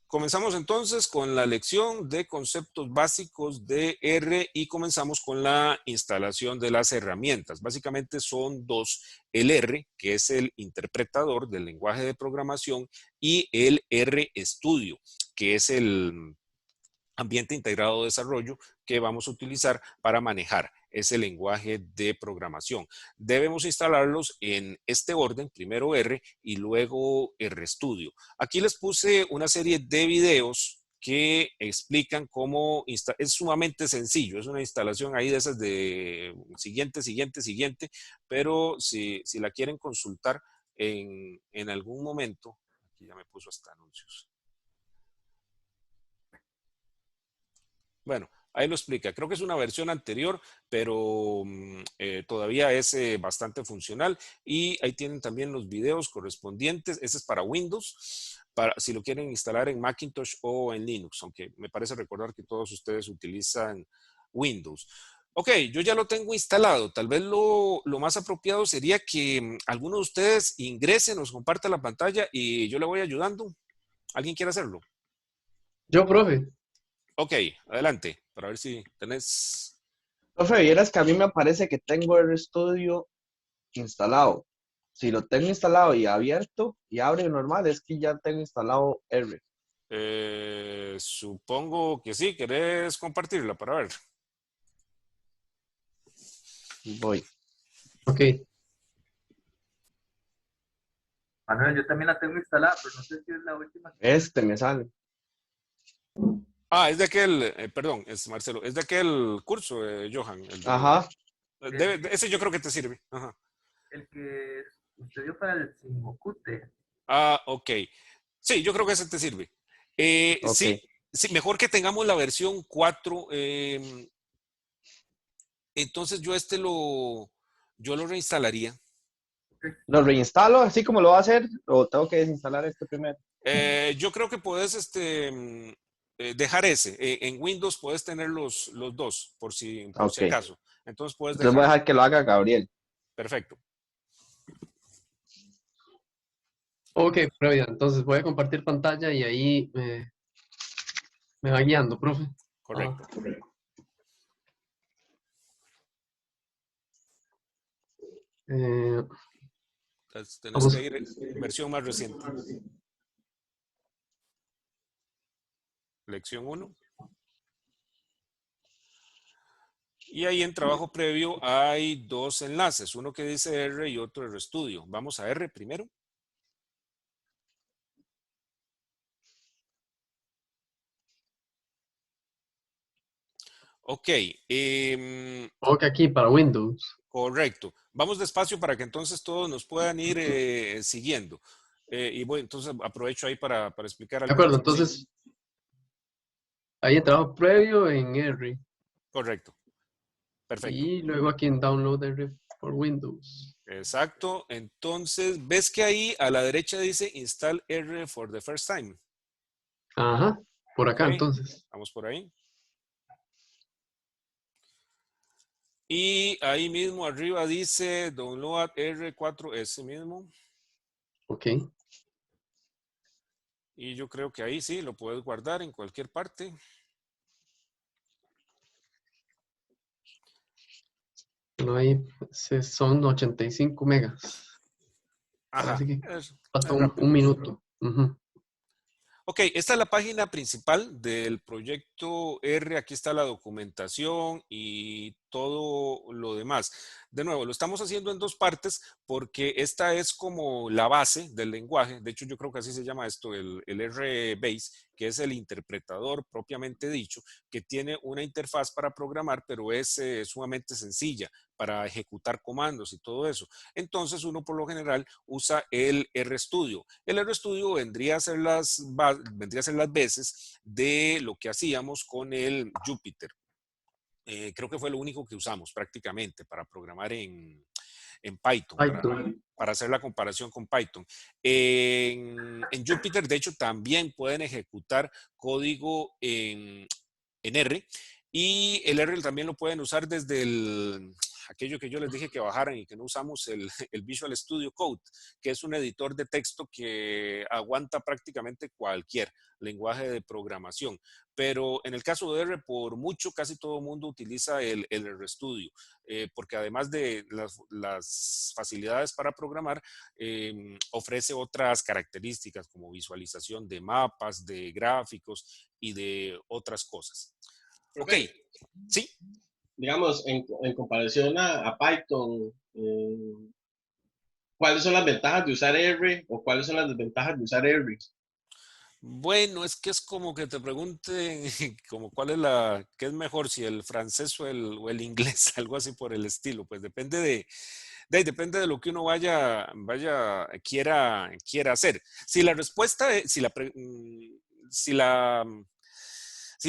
Comenzamos entonces con la lección de conceptos básicos de R y comenzamos con la instalación de las herramientas. Básicamente son dos, el R, que es el interpretador del lenguaje de programación, y el RStudio, que es el ambiente integrado de desarrollo que vamos a utilizar para manejar ese lenguaje de programación. Debemos instalarlos en este orden, primero R y luego RStudio. Aquí les puse una serie de videos que explican cómo es sumamente sencillo, es una instalación ahí de esas de siguiente, pero si la quieren consultar en algún momento, aquí ya me puso hasta anuncios. Bueno, ahí lo explica. Creo que es una versión anterior, pero todavía es bastante funcional. Y ahí tienen también los videos correspondientes. Ese es para Windows, para si lo quieren instalar en Macintosh o en Linux, aunque me parece recordar que todos ustedes utilizan Windows. Ok, yo ya lo tengo instalado. Tal vez lo más apropiado sería que alguno de ustedes ingrese, nos comparta la pantalla y yo le voy ayudando. ¿Alguien quiere hacerlo? Yo, profe. Ok, adelante, para ver si tenés... Profe, vieras que a mí me parece que tengo el RStudio instalado. Si lo tengo instalado y abierto y abre normal, es que ya tengo instalado R. supongo que sí, ¿querés compartirla para ver? Voy. Ok. Manuel, yo también la tengo instalada, pero no sé si es la última. Este me sale. Ah, es de aquel, perdón, es Marcelo, es de aquel curso, Johan. Ajá. Ese yo creo que te sirve. Ajá. El que usted dio para el Simocute. Ah, ok. Sí, yo creo que ese te sirve. Ok. Sí, sí, mejor que tengamos la versión 4. Entonces yo lo reinstalaría. ¿Lo reinstalo así como lo va a hacer o tengo que desinstalar este primero? Yo creo que puedes dejar ese. En Windows puedes tener los dos, por si Ok. acaso. Entonces puedes Entonces voy a dejarlo. dejar que lo haga Gabriel. Perfecto. Ok, profe, entonces voy a compartir pantalla y ahí me va guiando, profe. Ah, Correcto. eh, Entonces, tenés vamos. que ir en versión más reciente. Lección 1. Y ahí en trabajo previo hay dos enlaces, uno que dice R y otro RStudio. Vamos a R primero. Ok, Ok, aquí para Windows. correcto. Vamos despacio para que entonces todos nos puedan ir siguiendo. Y bueno, entonces aprovecho ahí para explicar De acuerdo, algunas cositas. entonces ahí en trabajo previo en R. Correcto, perfecto. Y luego aquí en Download R por Windows. Exacto. Entonces, ves que ahí a la derecha dice Install R for the first time. Ajá, por Ok, acá entonces. vamos por ahí. Y ahí mismo arriba dice Download R4, ese mismo. Ok. Y yo creo que ahí sí, lo puedes guardar en cualquier parte. Bueno, ahí son 85 megas. Ajá, Así que es falta un rápido. minuto. Ujú. Ok, esta es la página principal del proyecto R. Aquí está la documentación y todo lo demás. De nuevo, lo estamos haciendo en dos partes porque esta es como la base del lenguaje. De hecho, yo creo que así se llama esto, el R-Base, que es el interpretador propiamente dicho, que tiene una interfaz para programar, pero es sumamente sencilla para ejecutar comandos y todo eso. Entonces, uno por lo general usa el RStudio. El RStudio vendría a ser las veces de lo que hacíamos con el Jupyter. Creo que fue lo único que usamos prácticamente para programar en Python, Python. para hacer la comparación con Python. En Jupyter, de hecho, también pueden ejecutar código en R y el R también lo pueden usar desde el aquello que yo les dije que bajaran y que no usamos el Visual Studio Code, que es un editor de texto que aguanta prácticamente cualquier lenguaje de programación. Pero en el caso de R, por mucho, casi todo el mundo utiliza el RStudio, porque además de las facilidades para programar, ofrece otras características como visualización de mapas, de gráficos y de otras cosas. Ok, sí. Digamos, en comparación a Python, ¿cuáles son las ventajas de usar R o cuáles son las desventajas de usar R? Bueno, es que es como que te pregunten como qué es mejor, si el francés o el inglés, algo así por el estilo. Pues depende depende de lo que uno quiera hacer. Si la respuesta es, si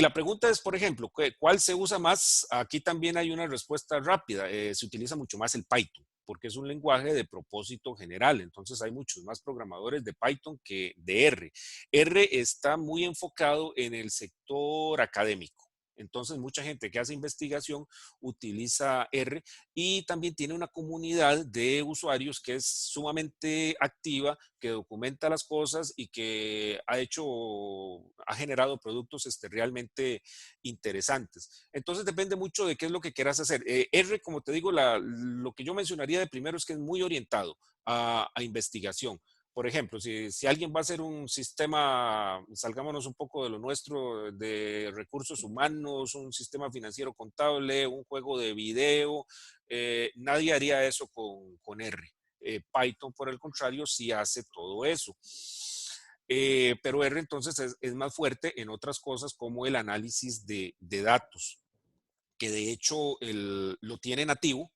la pregunta es, por ejemplo, ¿cuál se usa más? Aquí también hay una respuesta rápida. Se utiliza mucho más el Python, porque es un lenguaje de propósito general. Entonces hay muchos más programadores de Python que de R. R está muy enfocado en el sector académico. Entonces, mucha gente que hace investigación utiliza R y también tiene una comunidad de usuarios que es sumamente activa, que documenta las cosas y que ha generado productos realmente interesantes. Entonces, depende mucho de qué es lo que quieras hacer. R, como te digo, lo que yo mencionaría de primero es que es muy orientado a investigación. Por ejemplo, si alguien va a hacer un sistema, salgámonos un poco de lo nuestro, de recursos humanos, un sistema financiero contable, un juego de video, nadie haría eso con R. Python, por el contrario, sí hace todo eso. Pero R entonces es más fuerte en otras cosas como el análisis de datos, que de hecho lo tiene nativo,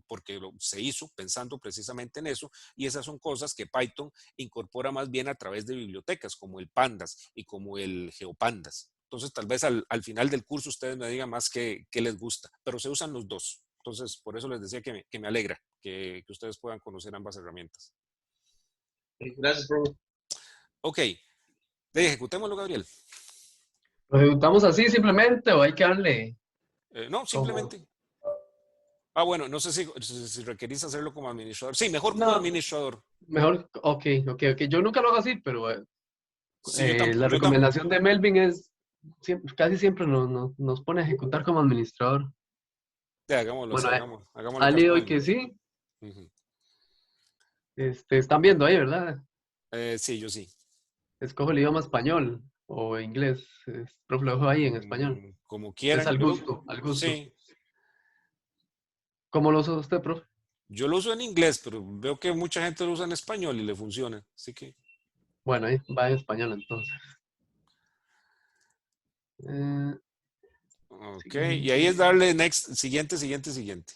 porque se hizo pensando precisamente en eso, y esas son cosas que Python incorpora más bien a través de bibliotecas como el Pandas y como el GeoPandas. Entonces, tal vez al final del curso ustedes me digan más qué les gusta, pero se usan los dos. Entonces, por eso les decía que me alegra que ustedes puedan conocer ambas herramientas. Gracias, profe. Ok, ejecutémoslo, Gabriel. ¿Lo ejecutamos así simplemente o hay que darle No, como... simplemente. Bueno, no sé si requerís hacerlo como administrador. Sí, mejor como No, administrador. mejor, ok. Yo nunca lo hago así, pero Sí, la yo tampoco. recomendación de Melvin es, casi siempre nos pone a ejecutar como administrador. Hagámoslo así, Bueno, hagámosle ha caso a leído y Melvin. que sí. Ujú. Están viendo ahí, ¿verdad? Sí, yo sí. Escojo el idioma español o inglés. Profe, lo dejo ahí en español. Como Es quieran. al gusto, al gusto. Sí, ¿Cómo lo usa usted, profe? yo lo uso en inglés, pero veo que mucha gente lo usa en español y le funciona. Así que, Bueno, ahí va en español entonces. Eh, ok. Y ahí es siguiente. darle next, siguiente, siguiente, siguiente.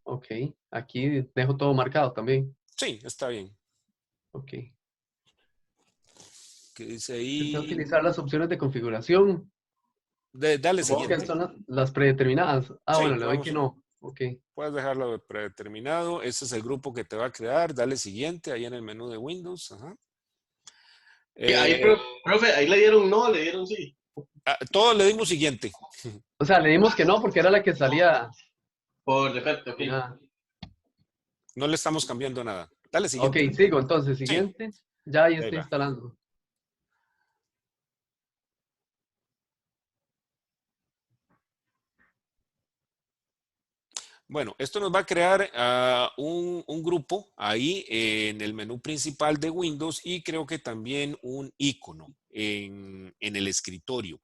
Ok, aquí dejo todo marcado también. Sí, está bien. Ok. ¿Qué dice Desea ahí? utilizar las opciones de configuración. Dale Supongo que siguiente. son las predeterminadas. Sí, Bueno, le doy que no. Ok. puedes dejarlo predeterminado. Ese es el grupo que te va a crear. Dale siguiente ahí en el menú de Windows. Ajá. Ahí, Eh, profe, ahí le dieron no, le dieron sí. todos le dimos siguiente. O sea, le dimos que no porque era la que salía Por defecto, ok. terminada. No le estamos cambiando nada. Dale Ok, siguiente. sigo entonces. Sí, Siguiente. Ya ahí ahí está va. instalando. Bueno, esto nos va a crear un grupo ahí en el menú principal de Windows y creo que también un icono en el escritorio.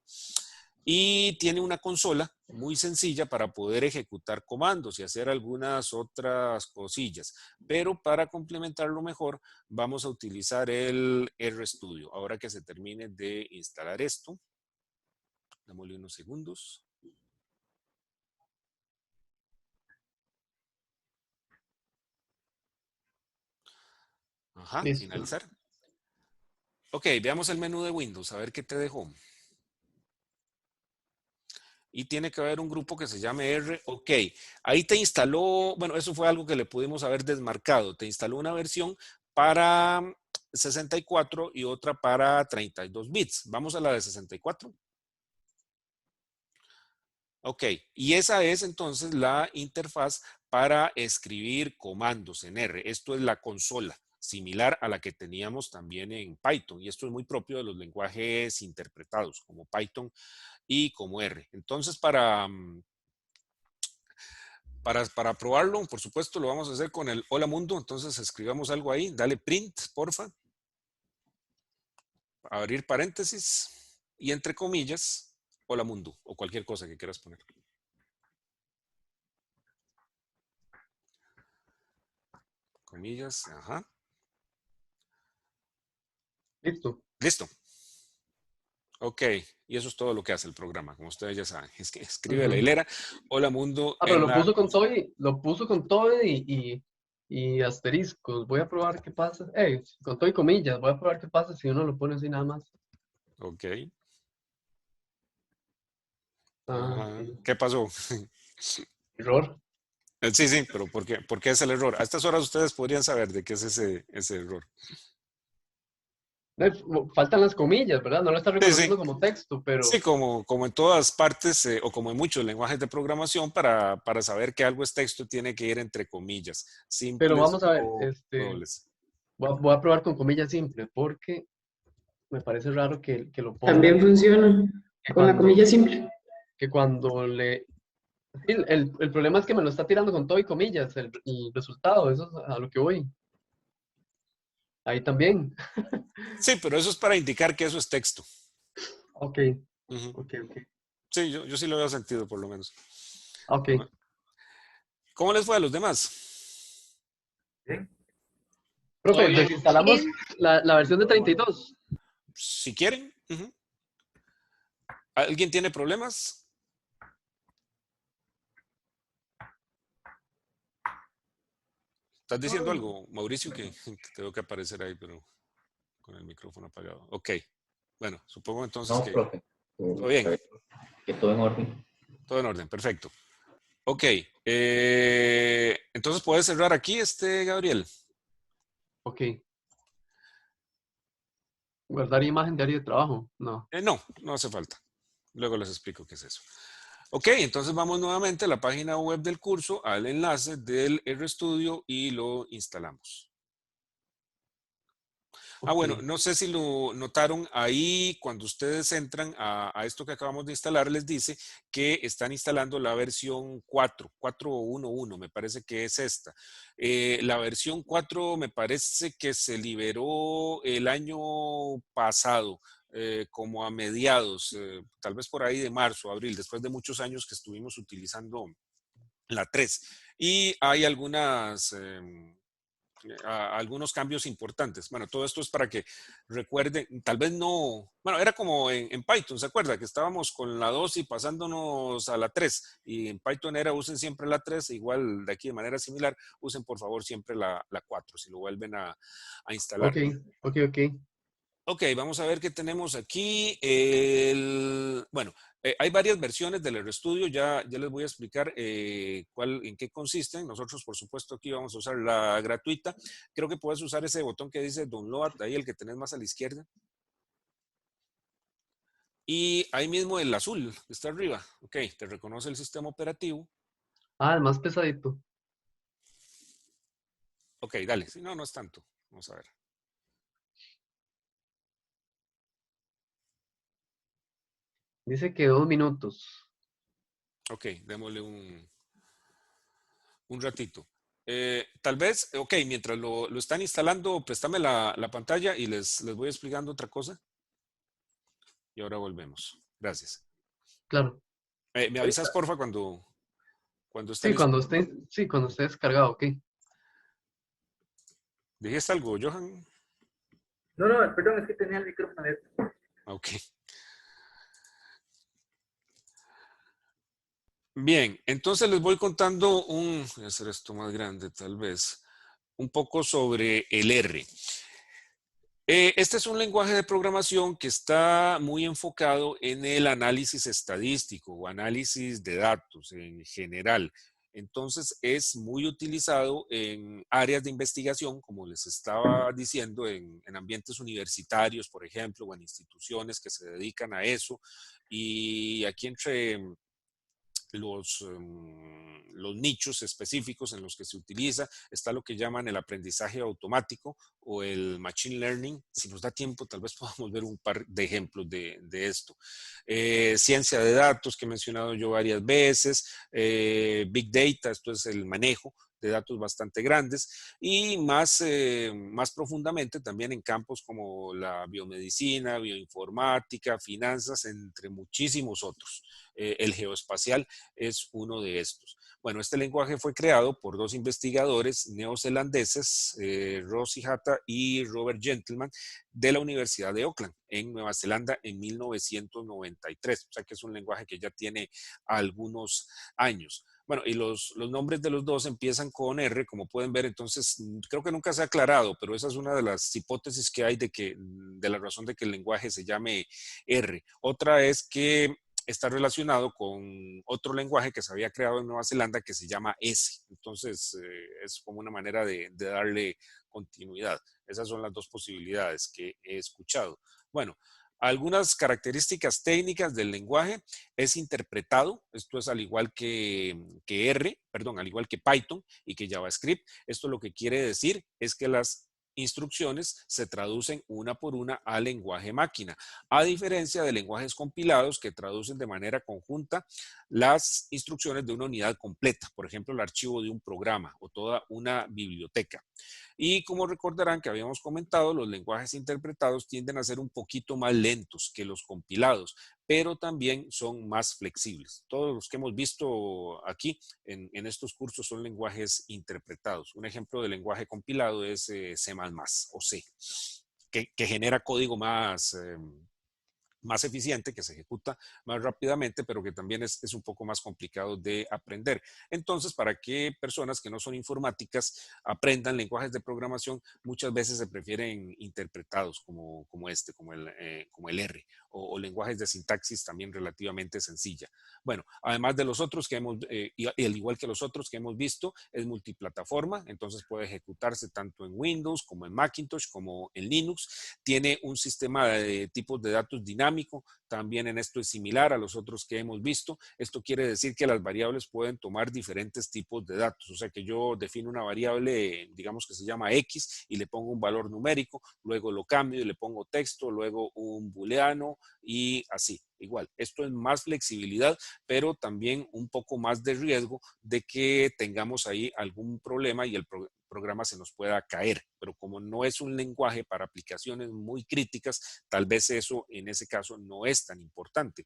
Y tiene una consola muy sencilla para poder ejecutar comandos y hacer algunas otras cosillas. Pero para complementarlo mejor, vamos a utilizar el RStudio. Ahora que se termine de instalar esto, démosle unos segundos. Ajá, Listo. finalizar. Ok, veamos el menú de Windows, a ver qué te dejó. Y tiene que haber un grupo que se llame R. Ok, ahí te instaló, bueno, eso fue algo que le pudimos haber desmarcado. Te instaló una versión para 64 y otra para 32 bits. Vamos a la de 64. Ok, y esa es entonces la interfaz para escribir comandos en R. Esto es la consola, similar a la que teníamos también en Python. Y esto es muy propio de los lenguajes interpretados, como Python y como R. Entonces, para probarlo, por supuesto, lo vamos a hacer con el Hola Mundo. Entonces, escribamos algo ahí. Dale print, porfa. Abrir paréntesis y entre comillas, Hola Mundo o cualquier cosa que quieras poner. Comillas, ajá. Listo. Listo. Ok, y eso es todo lo que hace el programa, como ustedes ya saben. Es que escribe la Ujú. hilera, Hola Mundo Pero en lo la puso con todo consola. y asteriscos. Voy a probar qué pasa. Con todo y comillas. Voy a probar qué pasa si uno lo pone así nada más. Ok. Ah, Ajá. sí. ¿Qué pasó? Error. Sí, sí, pero ¿por qué es el error? A estas horas ustedes podrían saber de qué es ese error. Faltan las comillas, ¿verdad? No lo está Sí, sí. reconociendo como texto, Sí, pero, como en todas partes o como en muchos lenguajes de programación, para saber que algo es texto tiene que ir entre comillas, pero simples vamos a ver, o dobles. voy a probar con comillas simple, porque me parece raro que lo ponga, También funciona que con la cuando, comilla simple. que cuando le... sí, el problema es que me lo está tirando con todo y comillas, el resultado, eso es a lo que voy. Ahí también. Sí, pero eso es para indicar que eso es texto. Ok, Ujú. ok. Sí, yo sí lo veo sentido, por lo menos. Ok. ¿Cómo les fue a los demás? Bien. ¿Todo Profe, bien? desinstalamos la versión de 32. Si quieren. Ujú. ¿Alguien tiene problemas? ¿Estás diciendo algo, Mauricio, que tengo que aparecer ahí, pero con el micrófono apagado? Ok. Bueno, supongo entonces No, que profe, todo bien, que todo en orden. todo en orden, perfecto. Ok. Entonces puedes cerrar aquí, Gabriel. Ok. Guardar imagen de área de trabajo. No. No, no hace falta. Luego les explico qué es eso. Ok, entonces vamos nuevamente a la página web del curso, al enlace del RStudio y lo instalamos. Ok. Bueno, no sé si lo notaron ahí cuando ustedes entran a esto que acabamos de instalar, les dice que están instalando la versión 4.1.1, me parece que es esta. La versión 4 me parece que se liberó el año pasado, como a mediados, tal vez por ahí de marzo, abril, después de muchos años que estuvimos utilizando la 3. Y hay algunos cambios importantes. Bueno, todo esto es para que recuerden, tal vez no, bueno, era como en Python, ¿se acuerda? Que estábamos con la 2 y pasándonos a la 3, y en Python era usen siempre la 3, igual de aquí de manera similar, usen por favor siempre la 4, si lo vuelven a instalar. Ok. Ok, vamos a ver qué tenemos aquí. Bueno, hay varias versiones del RStudio, ya les voy a explicar en qué consisten. Nosotros, por supuesto, aquí vamos a usar la gratuita. Creo que puedes usar ese botón que dice Download, ahí el que tenés más a la izquierda. Y ahí mismo el azul, que está arriba. Ok, te reconoce el sistema operativo. Ah, el más pesadito. Ok, dale. Si no, no es tanto. Vamos a ver. Dice que 2 minutos. Ok, démosle un ratito. Tal vez, ok, mientras lo están instalando, préstame la pantalla y les voy explicando otra cosa. Y ahora volvemos. Gracias. Claro. ¿Me avisas, porfa, cuando esté Sí, listo? cuando esté descargado, ok. ¿Dijiste algo, Johan? No, perdón, es que tenía el micrófono abierto. Ok. Bien, entonces les voy contando voy a hacer esto más grande tal vez, un poco sobre el R. Este es un lenguaje de programación que está muy enfocado en el análisis estadístico o análisis de datos en general. Entonces es muy utilizado en áreas de investigación, como les estaba diciendo, en ambientes universitarios, por ejemplo, o en instituciones que se dedican a eso. Y aquí los nichos específicos en los que se utiliza. Está lo que llaman el aprendizaje automático o el machine learning. Si nos da tiempo, tal vez podamos ver un par de ejemplos de esto. Ciencia de datos, que he mencionado yo varias veces. Big Data, esto es el manejo de datos bastante grandes, y más profundamente también en campos como la biomedicina, bioinformática, finanzas, entre muchísimos otros. El geoespacial es uno de estos. Bueno, este lenguaje fue creado por dos investigadores neozelandeses, Rosie Hatta y Robert Gentleman, de la Universidad de Auckland, en Nueva Zelanda, en 1993. O sea que es un lenguaje que ya tiene algunos años. Bueno, y los nombres de los dos empiezan con R, como pueden ver. Entonces creo que nunca se ha aclarado, pero esa es una de las hipótesis que hay de la razón de que el lenguaje se llame R. Otra es que está relacionado con otro lenguaje que se había creado en Nueva Zelanda que se llama S. Entonces es como una manera de darle continuidad. Esas son las dos posibilidades que he escuchado. Bueno, algunas características técnicas del lenguaje: es interpretado. Esto es al igual que al igual que Python y que JavaScript. Esto lo que quiere decir es que las instrucciones se traducen una por una al lenguaje máquina, a diferencia de lenguajes compilados que traducen de manera conjunta las instrucciones de una unidad completa, por ejemplo, el archivo de un programa o toda una biblioteca. Y como recordarán que habíamos comentado, los lenguajes interpretados tienden a ser un poquito más lentos que los compilados, pero también son más flexibles. Todos los que hemos visto aquí en estos cursos son lenguajes interpretados. Un ejemplo de lenguaje compilado es C++ o C, que genera código más eficiente, que se ejecuta más rápidamente, pero que también es un poco más complicado de aprender. Entonces, para que personas que no son informáticas aprendan lenguajes de programación, muchas veces se prefieren interpretados como el R, o lenguajes de sintaxis también relativamente sencilla. Bueno, además de los otros que y al igual que los otros que hemos visto, es multiplataforma. Entonces puede ejecutarse tanto en Windows como en Macintosh como en Linux. Tiene un sistema de tipos de datos dinámico. También en esto es similar a los otros que hemos visto. Esto quiere decir que las variables pueden tomar diferentes tipos de datos. O sea que yo defino una variable, digamos que se llama X, y le pongo un valor numérico, luego lo cambio y le pongo texto, luego un booleano, y así. Igual, esto es más flexibilidad, pero también un poco más de riesgo de que tengamos ahí algún problema y el programa se nos pueda caer. Pero como no es un lenguaje para aplicaciones muy críticas, tal vez eso en ese caso no es tan importante.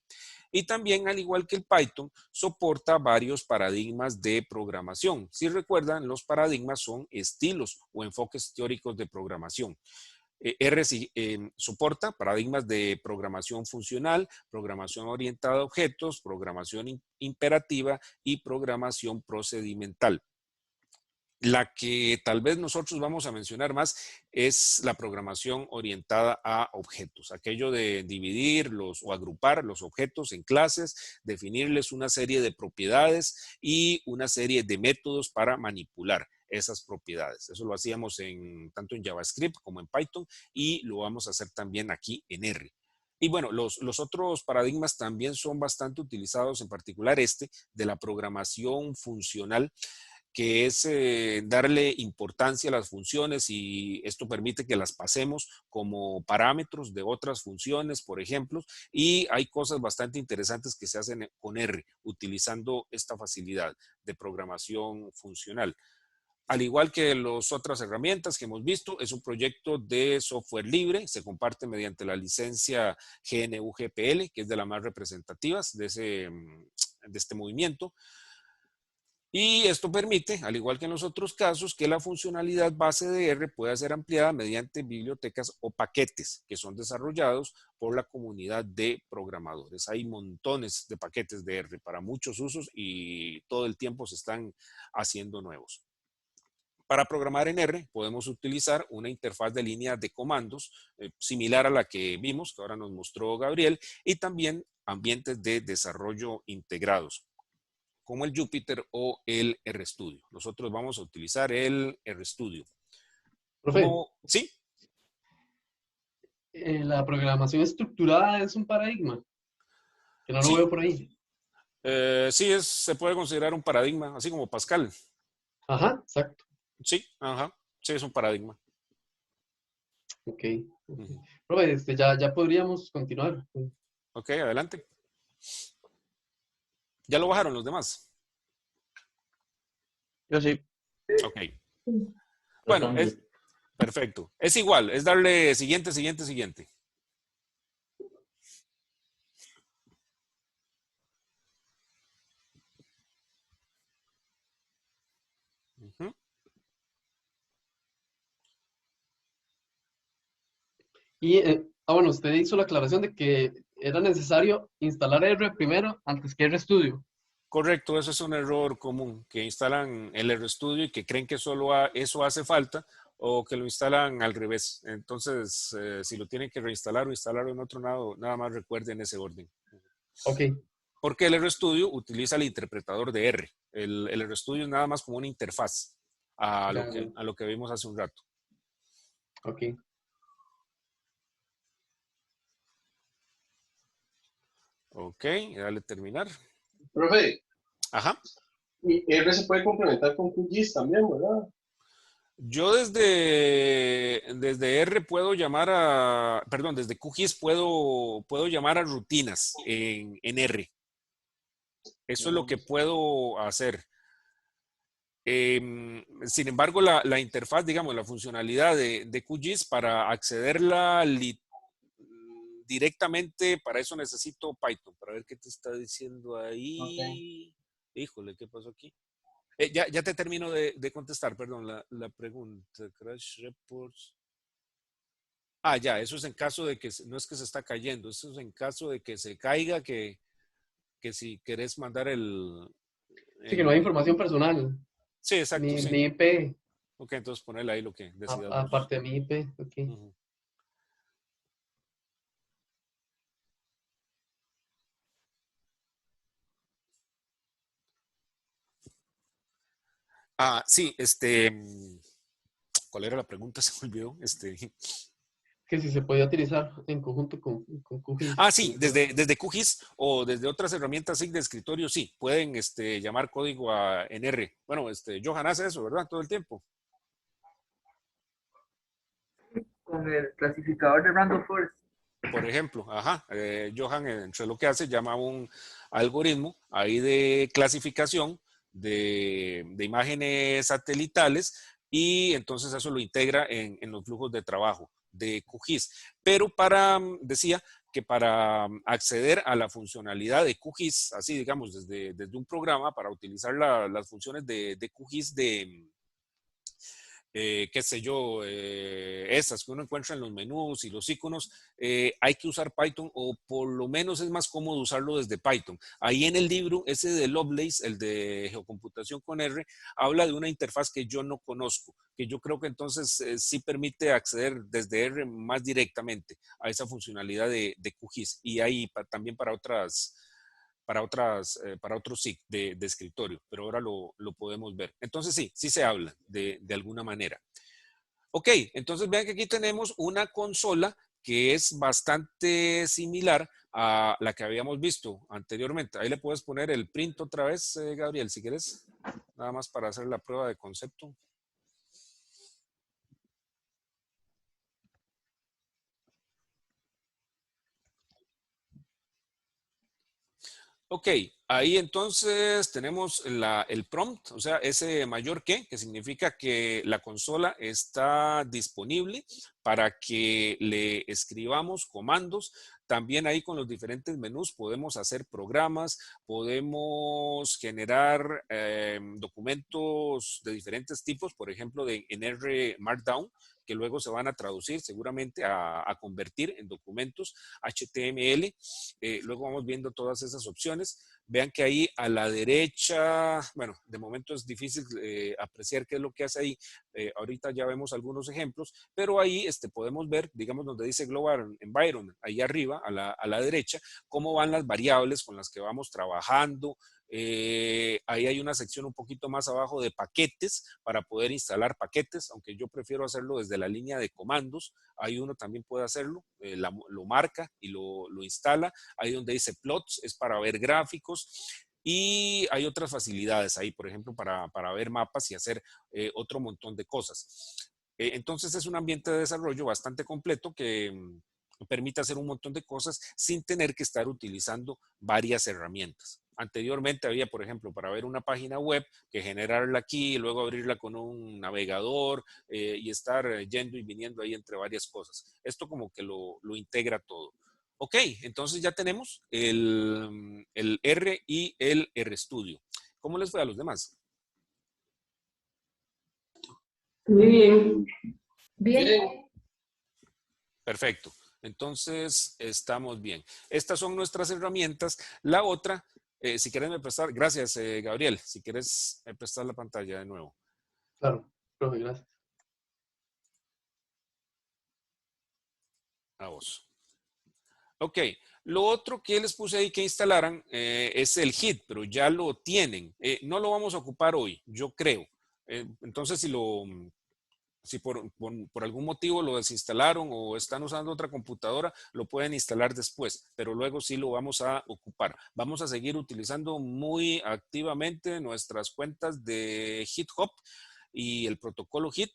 Y también, al igual que el Python, soporta varios paradigmas de programación. Si recuerdan, los paradigmas son estilos o enfoques teóricos de programación. R soporta paradigmas de programación funcional, programación orientada a objetos, programación imperativa y programación procedimental. La que tal vez nosotros vamos a mencionar más es la programación orientada a objetos, aquello de dividir o agrupar los objetos en clases, definirles una serie de propiedades y una serie de métodos para manipular esas propiedades. Eso lo hacíamos tanto en JavaScript como en Python, y lo vamos a hacer también aquí en R. Y bueno, los otros paradigmas también son bastante utilizados, en particular de la programación funcional, que es darle importancia a las funciones, y esto permite que las pasemos como parámetros de otras funciones, por ejemplo, y hay cosas bastante interesantes que se hacen con R, utilizando esta facilidad de programación funcional. Al igual que las otras herramientas que hemos visto, es un proyecto de software libre, se comparte mediante la licencia GNU-GPL, que es de las más representativas de este movimiento. Y esto permite, al igual que en los otros casos, que la funcionalidad base de R pueda ser ampliada mediante bibliotecas o paquetes que son desarrollados por la comunidad de programadores. Hay montones de paquetes de R para muchos usos y todo el tiempo se están haciendo nuevos. Para programar en R podemos utilizar una interfaz de línea de comandos similar a la que vimos, que ahora nos mostró Gabriel, y también ambientes de desarrollo integrados, como el Jupyter o el RStudio. Nosotros vamos a utilizar el RStudio. Profe, ¿Sí? la programación estructurada es un paradigma, que no lo Sí. veo por ahí. Sí, se puede considerar un paradigma, así como Pascal. Ajá, exacto. Sí, ajá, sí, es un paradigma. Ok. Ujú. Profe, ya podríamos continuar. Ok, adelante. ¿Ya lo bajaron los demás? Yo sí. Ok. Bueno, Tratando. es perfecto. Es igual, es darle siguiente, siguiente, siguiente. Ujú. Y, bueno, usted hizo la aclaración de que era necesario instalar R primero antes que RStudio. Correcto, eso es un error común, que instalan el RStudio y que creen que solo eso hace falta o que lo instalan al revés. Entonces, si lo tienen que reinstalar o instalar en otro lado, nada más recuerden ese orden. Ok, Porque el RStudio utiliza el interpretador de R. El RStudio es nada más como una interfaz a ya, ya, a lo que vimos hace un rato. ok. Ok, dale terminar. Profe, Ajá. y R se puede complementar con QGIS también, ¿verdad? Yo desde R puedo llamar perdón, desde QGIS puedo llamar a rutinas en R. Eso es lo que puedo hacer. Sin embargo, la interfaz, digamos, la funcionalidad de QGIS para accederla directamente, para eso necesito Python. Para ver qué te está diciendo Ok. ahí. Híjole, ¿qué pasó aquí? Ya te termino de contestar, perdón, la pregunta. Crash reports. Ah, ya, eso es en caso de que no es que se está cayendo, eso es en caso de que se caiga, que si querés mandar Sí, que no hay el... información personal, Sí, exacto, sí. ni IP, Ok, entonces ponele ahí lo que decidas vos. aparte de mi IP. Ok. Ujú. Ah, sí, ¿cuál era la pregunta? Se me olvidó. Que si se podía utilizar en conjunto con QGIS. Sí, desde QGIS o desde otras herramientas SIG de escritorio, sí, pueden llamar código en R. Bueno, Johan hace eso, ¿verdad? Todo el tiempo. Con el clasificador de Random Forest. Por ejemplo, Johan, entre lo que hace, llama un algoritmo ahí de clasificación de imágenes satelitales y entonces eso lo integra en los flujos de trabajo de QGIS. Pero decía que para acceder a la funcionalidad de QGIS, así digamos, desde un programa, para utilizar las funciones de QGIS qué sé yo, esas que uno encuentra en los menús y los iconos, hay que usar Python o por lo menos es más cómodo usarlo desde Python. Ahí en el libro, ese de Lovelace, el de Geocomputación con R, habla de una interfaz que yo no conozco, que yo creo que entonces sí permite acceder desde R más directamente a esa funcionalidad de QGIS y ahí también para otros SIG de escritorio, pero ahora lo podemos ver. Entonces sí se habla de alguna manera. Ok, entonces vean que aquí tenemos una consola que es bastante similar a la que habíamos visto anteriormente. Ahí le puedes poner el print otra vez, Gabriel, si quieres, nada más para hacer la prueba de concepto. Ok, ahí entonces tenemos el prompt, o sea, ese mayor que significa que la consola está disponible para que le escribamos comandos. También ahí con los diferentes menús podemos hacer programas, podemos generar documentos de diferentes tipos, por ejemplo, en R Markdown, que luego se van a traducir seguramente a convertir en documentos HTML. Luego vamos viendo todas esas opciones. Vean que ahí a la derecha, bueno, de momento es difícil apreciar qué es lo que hace ahí. Ahorita ya vemos algunos ejemplos, pero ahí podemos ver, digamos, donde dice Global Environment, ahí arriba, a la derecha, cómo van las variables con las que vamos trabajando. Ahí hay una sección un poquito más abajo de paquetes para poder instalar paquetes, aunque yo prefiero hacerlo desde la línea de comandos. Ahí uno también puede hacerlo, lo marca y lo instala. Ahí donde dice plots es para ver gráficos. Y hay otras facilidades ahí, por ejemplo, para ver mapas y hacer otro montón de cosas. Entonces es un ambiente de desarrollo bastante completo que permite hacer un montón de cosas sin tener que estar utilizando varias herramientas. Anteriormente había, por ejemplo, para ver una página web, que generarla aquí, y luego abrirla con un navegador y estar yendo y viniendo ahí entre varias cosas. Esto como que lo integra todo. Ok, entonces ya tenemos el R y el RStudio. ¿Cómo les fue a los demás? Muy bien. Bien. Perfecto. Entonces, estamos bien. Estas son nuestras herramientas. La otra, si quieres me prestar, gracias, Gabriel, si quieres me prestar la pantalla de nuevo. Claro, profe, gracias. A vos. Ok, lo otro que les puse ahí que instalaran es el HIT, pero ya lo tienen. No lo vamos a ocupar hoy, yo creo. Entonces, si por algún motivo lo desinstalaron o están usando otra computadora, lo pueden instalar después, pero luego sí lo vamos a ocupar. Vamos a seguir utilizando muy activamente nuestras cuentas de GitHub y el protocolo HIT,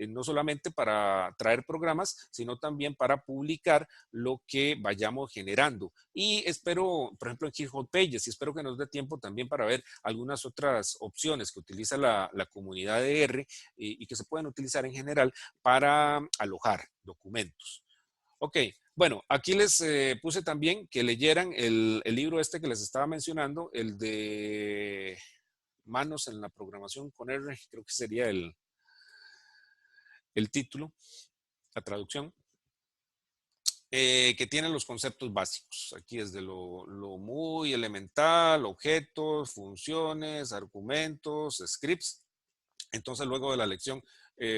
no solamente para traer programas, sino también para publicar lo que vayamos generando. Y espero, por ejemplo, en GitHub Pages, y espero que nos dé tiempo también para ver algunas otras opciones que utiliza la comunidad de R y que se pueden utilizar en general para alojar documentos. Ok, bueno, aquí les puse también que leyeran el libro este que les estaba mencionando, el de Manos en la programación con R, creo que sería el título, la traducción, que tiene los conceptos básicos. Aquí es de lo muy elemental, objetos, funciones, argumentos, scripts. Entonces, luego de la lección,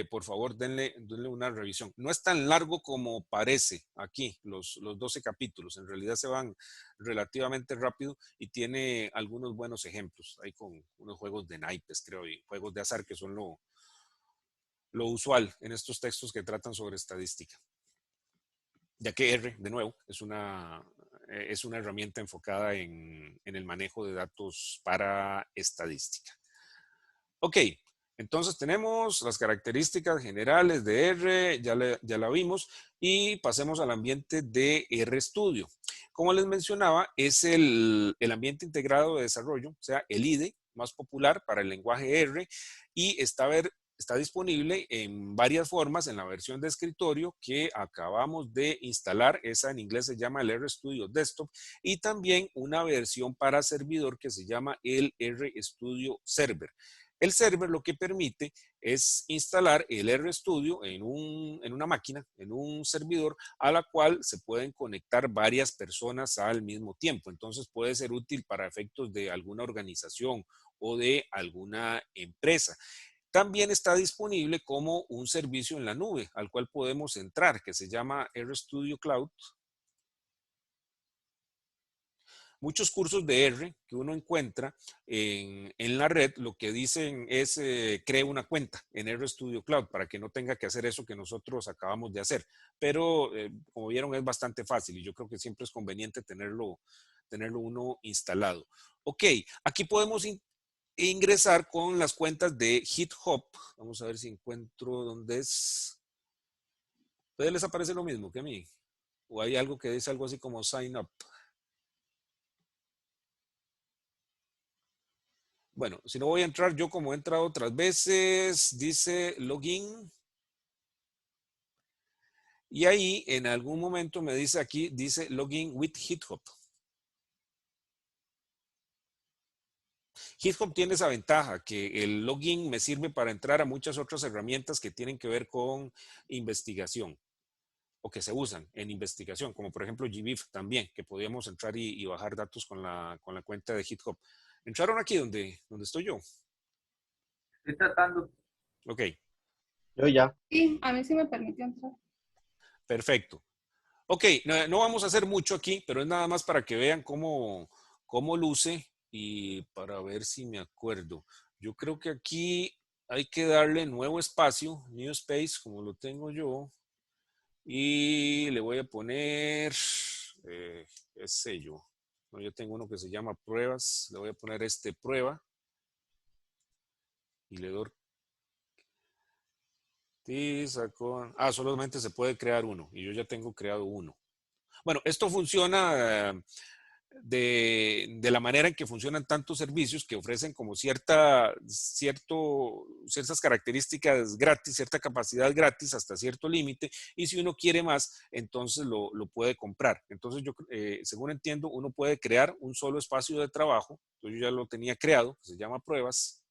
por favor, denle una revisión. No es tan largo como parece aquí, los 12 capítulos. En realidad se van relativamente rápido y tiene algunos buenos ejemplos. Hay con unos juegos de naipes, creo, y juegos de azar que son lo usual en estos textos que tratan sobre estadística. Ya que R, de nuevo, es una herramienta enfocada en el manejo de datos para estadística. Ok, entonces tenemos las características generales de R, ya la vimos, y pasemos al ambiente de RStudio. Como les mencionaba, es el ambiente integrado de desarrollo, o sea, el IDE más popular para el lenguaje R, y está disponible en varias formas en la versión de escritorio que acabamos de instalar. Esa en inglés se llama el RStudio Desktop, y también una versión para servidor que se llama el RStudio Server. El server lo que permite es instalar el RStudio en una máquina, en un servidor, a la cual se pueden conectar varias personas al mismo tiempo. Entonces puede ser útil para efectos de alguna organización o de alguna empresa. También está disponible como un servicio en la nube al cual podemos entrar, que se llama RStudio Cloud. Muchos cursos de R que uno encuentra en la red, lo que dicen es cree una cuenta en RStudio Cloud para que no tenga que hacer eso que nosotros acabamos de hacer. Pero como vieron es bastante fácil y yo creo que siempre es conveniente tenerlo uno instalado. Ok, aquí podemos ingresar con las cuentas de GitHub. Vamos a ver si encuentro dónde es. ¿A ustedes les aparece lo mismo que a mí? ¿O hay algo que dice algo así como sign up? Bueno, si no voy a entrar yo como he entrado otras veces, dice login. Y ahí en algún momento me dice aquí, dice login with GitHub. GitHub tiene esa ventaja, que el login me sirve para entrar a muchas otras herramientas que tienen que ver con investigación o que se usan en investigación, como por ejemplo GBIF también, que podíamos entrar y bajar datos con la cuenta de GitHub. ¿Entraron aquí donde estoy yo? Estoy tratando. Ok. Yo ya. Sí, a mí sí me permitió entrar. Perfecto. Ok, no vamos a hacer mucho aquí, pero es nada más para que vean cómo luce y para ver si me acuerdo. Yo creo que aquí hay que darle nuevo espacio, new space, como lo tengo yo. Y le voy a poner, qué sé yo, No, yo tengo uno que se llama pruebas. Le voy a poner prueba. Y le doy solamente se puede crear uno. Y yo ya tengo creado uno. Bueno, esto funciona de la manera en que funcionan tantos servicios que ofrecen como ciertas características gratis, cierta capacidad gratis hasta cierto límite, y si uno quiere más, entonces lo puede comprar. Entonces yo, según entiendo, uno puede crear un solo espacio de trabajo. Entonces yo ya lo tenía creado, que se llama pruebas,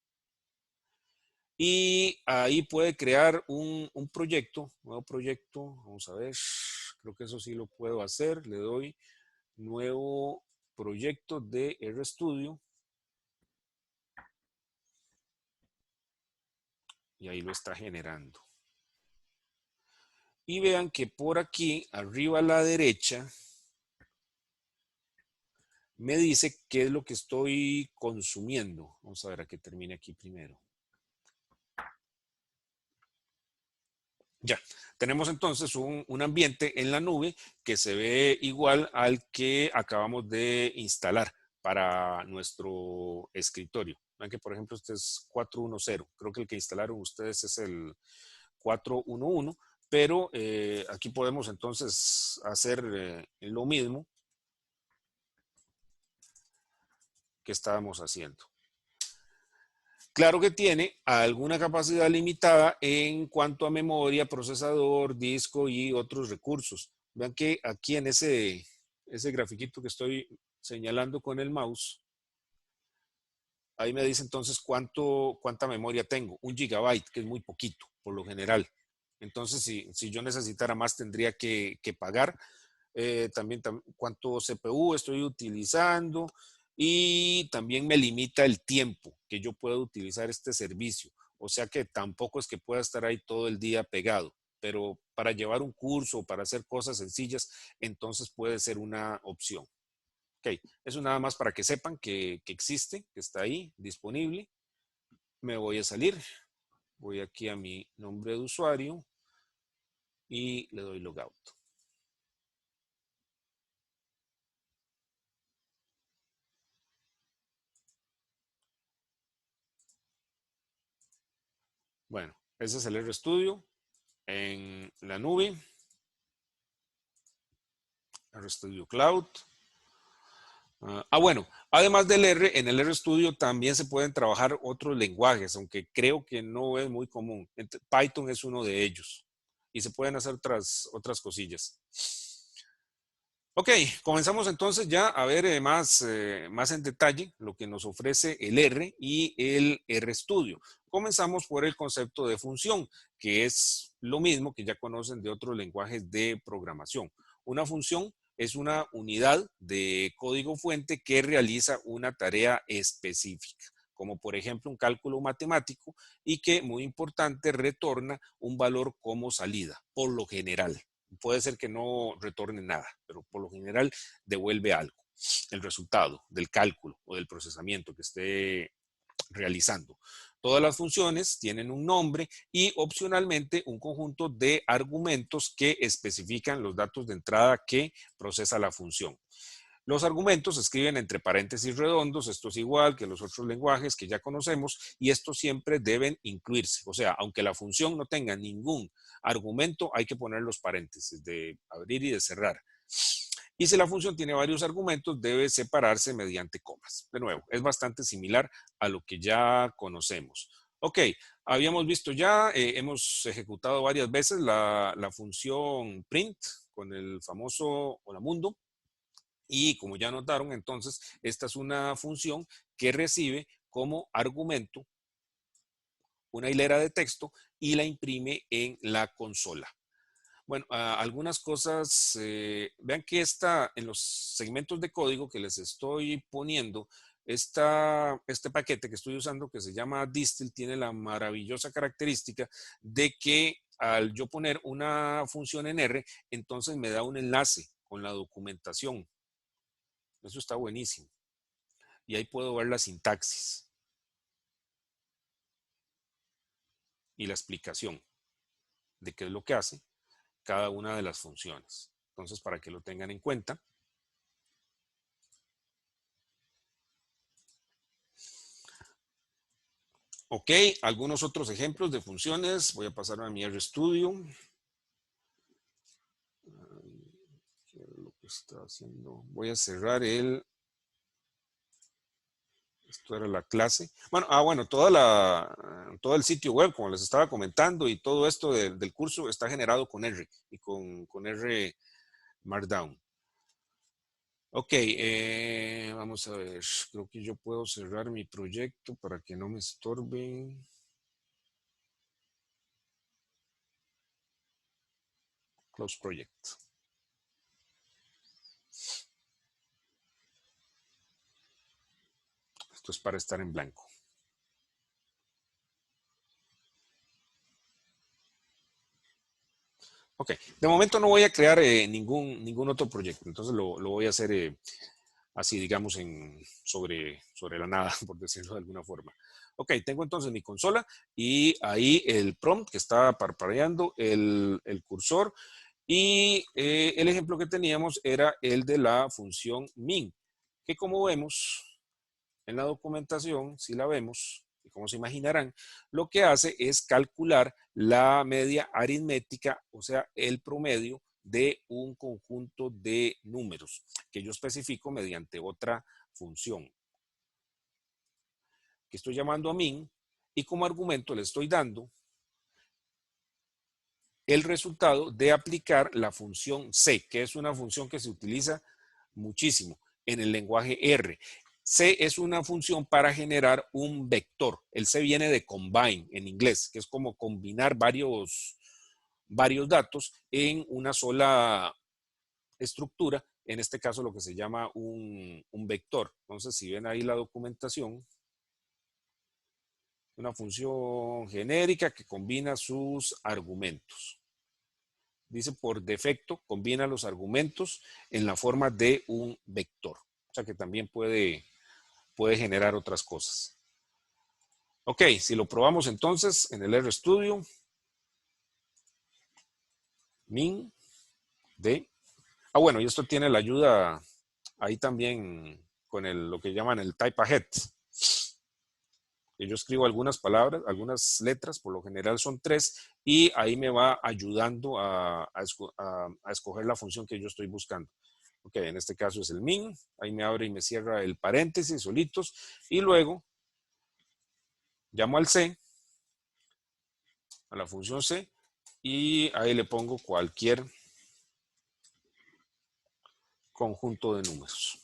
y ahí puede crear un proyecto, nuevo proyecto. Vamos a ver, creo que eso sí lo puedo hacer. Le doy nuevo proyecto de RStudio y ahí lo está generando. Y vean que por aquí, arriba a la derecha, me dice qué es lo que estoy consumiendo. Vamos a ver a que termine aquí primero. Ya, tenemos entonces un ambiente en la nube que se ve igual al que acabamos de instalar para nuestro escritorio. Vean que, por ejemplo, este es 410. Creo que el que instalaron ustedes es el 411, pero aquí podemos entonces hacer lo mismo que estábamos haciendo. Claro que tiene alguna capacidad limitada en cuanto a memoria, procesador, disco y otros recursos. Vean que aquí en ese grafiquito que estoy señalando con el mouse, ahí me dice entonces cuánta memoria tengo. 1 gigabyte, que es muy poquito, por lo general. Entonces, si yo necesitara más, tendría que pagar. También cuánto CPU estoy utilizando, y también me limita el tiempo que yo puedo utilizar este servicio. O sea que tampoco es que pueda estar ahí todo el día pegado, pero para llevar un curso o para hacer cosas sencillas, entonces puede ser una opción. Ok, eso nada más para que sepan que existe, que está ahí disponible. Me voy a salir, voy aquí a mi nombre de usuario y le doy logout. Bueno, ese es el RStudio en la nube, RStudio Cloud. Bueno, además del R, en el RStudio también se pueden trabajar otros lenguajes, aunque creo que no es muy común. Python es uno de ellos y se pueden hacer otras cosillas. Ok, comenzamos entonces ya a ver más en detalle lo que nos ofrece el R y el RStudio. Comenzamos por el concepto de función, que es lo mismo que ya conocen de otros lenguajes de programación. Una función es una unidad de código fuente que realiza una tarea específica, como por ejemplo un cálculo matemático, y que, muy importante, retorna un valor como salida, por lo general. Puede ser que no retorne nada, pero por lo general devuelve algo, el resultado del cálculo o del procesamiento que esté realizando. Todas las funciones tienen un nombre y opcionalmente un conjunto de argumentos que especifican los datos de entrada que procesa la función. Los argumentos se escriben entre paréntesis redondos. Esto es igual que los otros lenguajes que ya conocemos, y estos siempre deben incluirse. O sea, aunque la función no tenga ningún argumento, hay que poner los paréntesis de abrir y de cerrar. Y si la función tiene varios argumentos, debe separarse mediante comas. De nuevo, es bastante similar a lo que ya conocemos. Ok, habíamos visto ya, hemos ejecutado varias veces la función print con el famoso hola mundo. Y como ya notaron, entonces, esta es una función que recibe como argumento una hilera de texto y la imprime en la consola. Bueno, algunas cosas, vean que en los segmentos de código que les estoy poniendo, este paquete que estoy usando, que se llama Distil, tiene la maravillosa característica de que al yo poner una función en R, entonces me da un enlace con la documentación. Eso está buenísimo. Y ahí puedo ver la sintaxis y la explicación de qué es lo que hace cada una de las funciones. Entonces, para que lo tengan en cuenta. Ok, algunos otros ejemplos de funciones. Voy a pasar a mi RStudio. ¿Qué es lo que está haciendo? Voy a cerrar esto era la clase. Bueno, bueno, todo el sitio web, como les estaba comentando, y todo esto del curso está generado con R y con R Markdown. Ok, vamos a ver. Creo que yo puedo cerrar mi proyecto para que no me estorbe. Close project. Esto es para estar en blanco. Ok, de momento no voy a crear ningún otro proyecto, entonces lo voy a hacer así, digamos, sobre la nada, por decirlo de alguna forma. Ok, tengo entonces mi consola y ahí el prompt que está parpadeando, el cursor, y el ejemplo que teníamos era el de la función min, que como vemos en la documentación, si la vemos, y como se imaginarán, lo que hace es calcular la media aritmética, o sea, el promedio de un conjunto de números que yo especifico mediante otra función que estoy llamando a min, y como argumento le estoy dando el resultado de aplicar la función C, que es una función que se utiliza muchísimo en el lenguaje R. C es una función para generar un vector. El C viene de combine en inglés, que es como combinar varios datos en una sola estructura, en este caso lo que se llama un vector. Entonces, si ven ahí la documentación, una función genérica que combina sus argumentos. Dice por defecto, combina los argumentos en la forma de un vector. O sea que también puede generar otras cosas. Ok, si lo probamos entonces en el RStudio, min de... bueno, y esto tiene la ayuda ahí también con lo que llaman el type ahead. Y yo escribo algunas palabras, algunas letras, por lo general son 3, y ahí me va ayudando a escoger la función que yo estoy buscando. Ok, en este caso es el min, ahí me abre y me cierra el paréntesis solitos, y luego llamo al C, a la función C, y ahí le pongo cualquier conjunto de números.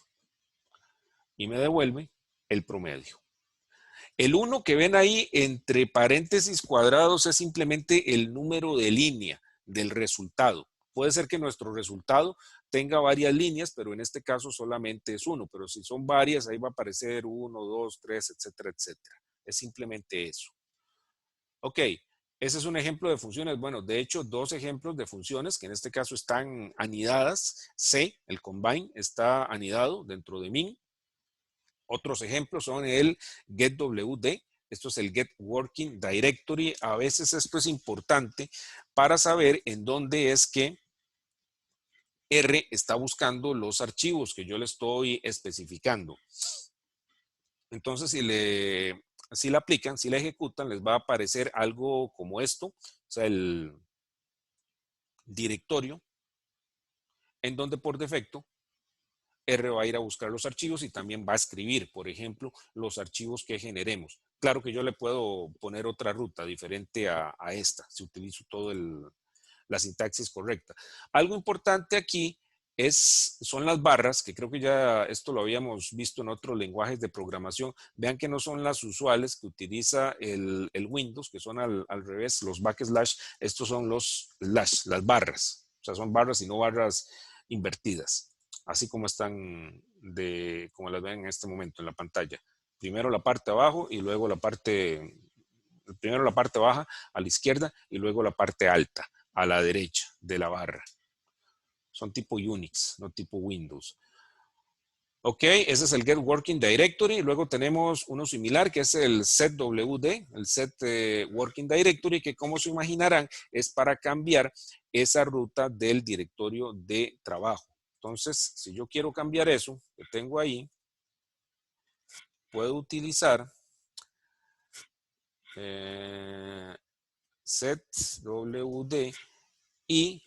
Y me devuelve el promedio. El 1 que ven ahí entre paréntesis cuadrados es simplemente el número de línea del resultado. Puede ser que nuestro resultado tenga varias líneas, pero en este caso solamente es 1. Pero si son varias, ahí va a aparecer 1, 2, 3, etcétera, etcétera. Es simplemente eso. Ok, ese es un ejemplo de funciones. Bueno, de hecho, 2 ejemplos de funciones que en este caso están anidadas. C, el combine, está anidado dentro de min. Otros ejemplos son el getWD. Esto es el Get Working Directory. A veces esto es importante para saber en dónde es que R está buscando los archivos que yo le estoy especificando. Entonces, si la aplican, si la ejecutan, les va a aparecer algo como esto, o sea, el directorio, en donde por defecto R va a ir a buscar los archivos y también va a escribir, por ejemplo, los archivos que generemos. Claro que yo le puedo poner otra ruta diferente a esta, si utilizo todo la sintaxis correcta. Algo importante aquí son las barras, que creo que ya esto lo habíamos visto en otros lenguajes de programación. Vean que no son las usuales que utiliza el Windows, que son al revés, los backslash. Estos son los slash, las barras. O sea, son barras y no barras invertidas, así como están como las ven en este momento en la pantalla. Primero la parte abajo y luego primero la parte baja a la izquierda y luego la parte alta a la derecha de la barra. Son tipo Unix, no tipo Windows. Ok, ese es el Get Working Directory. Luego tenemos uno similar que es el setWD, el Set Working Directory, que como se imaginarán es para cambiar esa ruta del directorio de trabajo. Entonces, si yo quiero cambiar eso que tengo ahí, puedo utilizar set WD y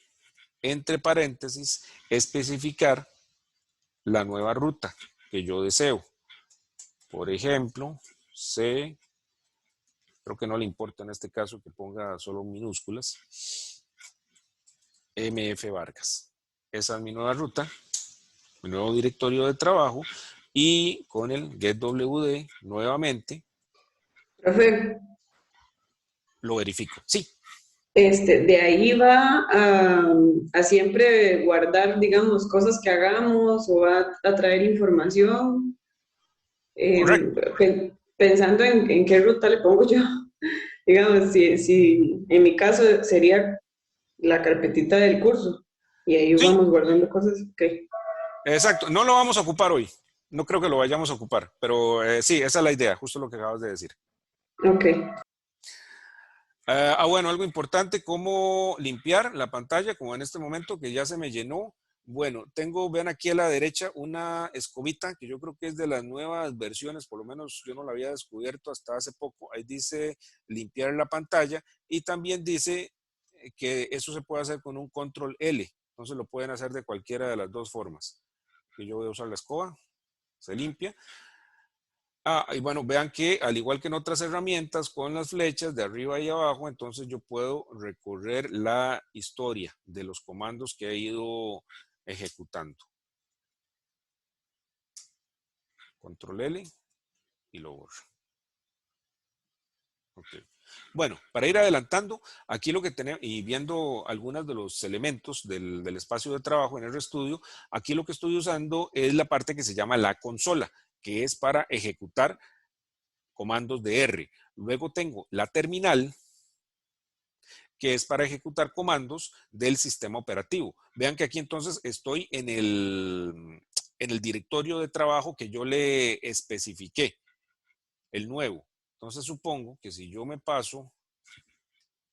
entre paréntesis especificar la nueva ruta que yo deseo. Por ejemplo, C, creo que no le importa en este caso que ponga solo minúsculas, MF Vargas. Esa es mi nueva ruta, mi nuevo directorio de trabajo, y con el getWD nuevamente Profe, lo verifico. Sí, de ahí va a siempre guardar, digamos, cosas que hagamos o va a traer información. correcto. Pensando en qué ruta le pongo yo. Digamos, si en mi caso sería la carpetita del curso y ahí Sí, vamos guardando cosas. Ok, exacto. No lo vamos a ocupar hoy. No creo que lo vayamos a ocupar, pero sí, esa es la idea, justo lo que acabas de decir. ok. Bueno, algo importante, cómo limpiar la pantalla, como en este momento que ya se me llenó. Bueno, vean aquí a la derecha una escobita que yo creo que es de las nuevas versiones, por lo menos yo no la había descubierto hasta hace poco. Ahí dice limpiar la pantalla y también dice que eso se puede hacer con un control L. Entonces lo pueden hacer de cualquiera de las dos formas. Que yo voy a usar la escoba, se limpia. Y bueno, vean que al igual que en otras herramientas, con las flechas de arriba y abajo, entonces yo puedo recorrer la historia de los comandos que he ido ejecutando. Control L y lo borro. Okay. Bueno, para ir adelantando, aquí lo que tenemos, y viendo algunos de los elementos del espacio de trabajo en RStudio, aquí lo que estoy usando es la parte que se llama la consola, que es para ejecutar comandos de R. Luego tengo la terminal, que es para ejecutar comandos del sistema operativo. Vean que aquí entonces estoy en el directorio de trabajo que yo le especifiqué, el nuevo. Entonces supongo que si yo me paso,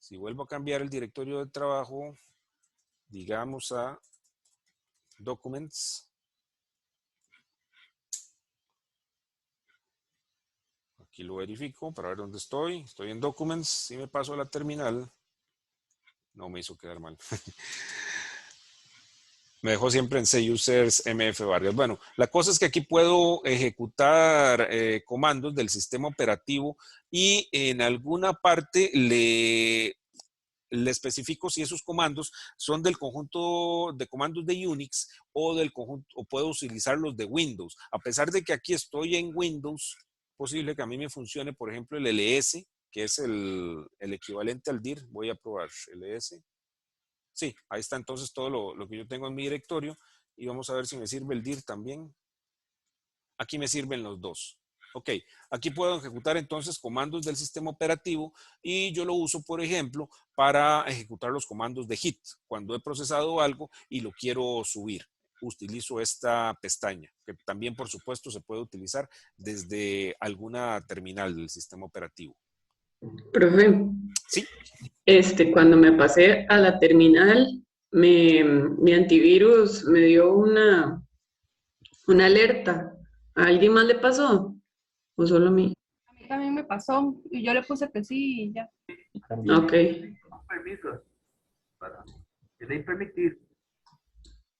si vuelvo a cambiar el directorio de trabajo, digamos a Documents, aquí lo verifico para ver dónde estoy. Estoy en Documents, si me paso a la terminal, no me hizo quedar mal. Me dejó siempre en C users MF Vargas. Bueno, la cosa es que aquí puedo ejecutar comandos del sistema operativo y en alguna parte le especifico si esos comandos son del conjunto de comandos de Unix o del conjunto, o puedo utilizarlos de Windows. A pesar de que aquí estoy en Windows, posible que a mí me funcione, por ejemplo, el ls, que es el equivalente al dir. Voy a probar ls. Sí, ahí está entonces todo lo que yo tengo en mi directorio y vamos a ver si me sirve el dir también. Aquí me sirven los dos. Ok, aquí puedo ejecutar entonces comandos del sistema operativo y yo lo uso, por ejemplo, para ejecutar los comandos de hit. Cuando he procesado algo y lo quiero subir, utilizo esta pestaña, que también, por supuesto, se puede utilizar desde alguna terminal del sistema operativo. Profe, Sí. cuando me pasé a la terminal, mi antivirus me dio una alerta. ¿A alguien más le pasó? ¿O solo a mí? A mí también me pasó y yo le puse que sí y ya. También. Ok, Permisos para le permitir.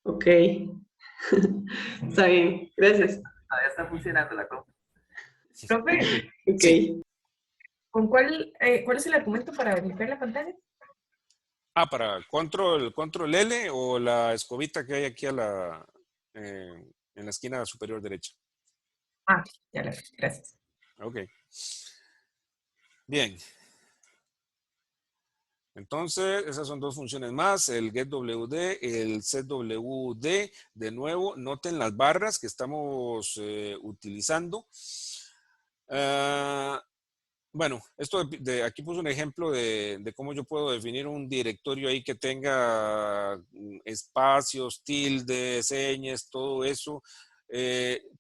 ok. Está bien, gracias. Ya está funcionando la compra. Profe, Ok. Sí. ¿cuál es el argumento para limpiar la pantalla? Para control L o la escobita que hay aquí en la esquina superior derecha. Ah, ya la vi, gracias. Ok. Bien. Entonces, esas son dos funciones más, el getWD, el setWD. De nuevo, noten las barras que estamos utilizando. Bueno, aquí puse un ejemplo de cómo yo puedo definir un directorio ahí que tenga espacios, tildes, señas, todo eso.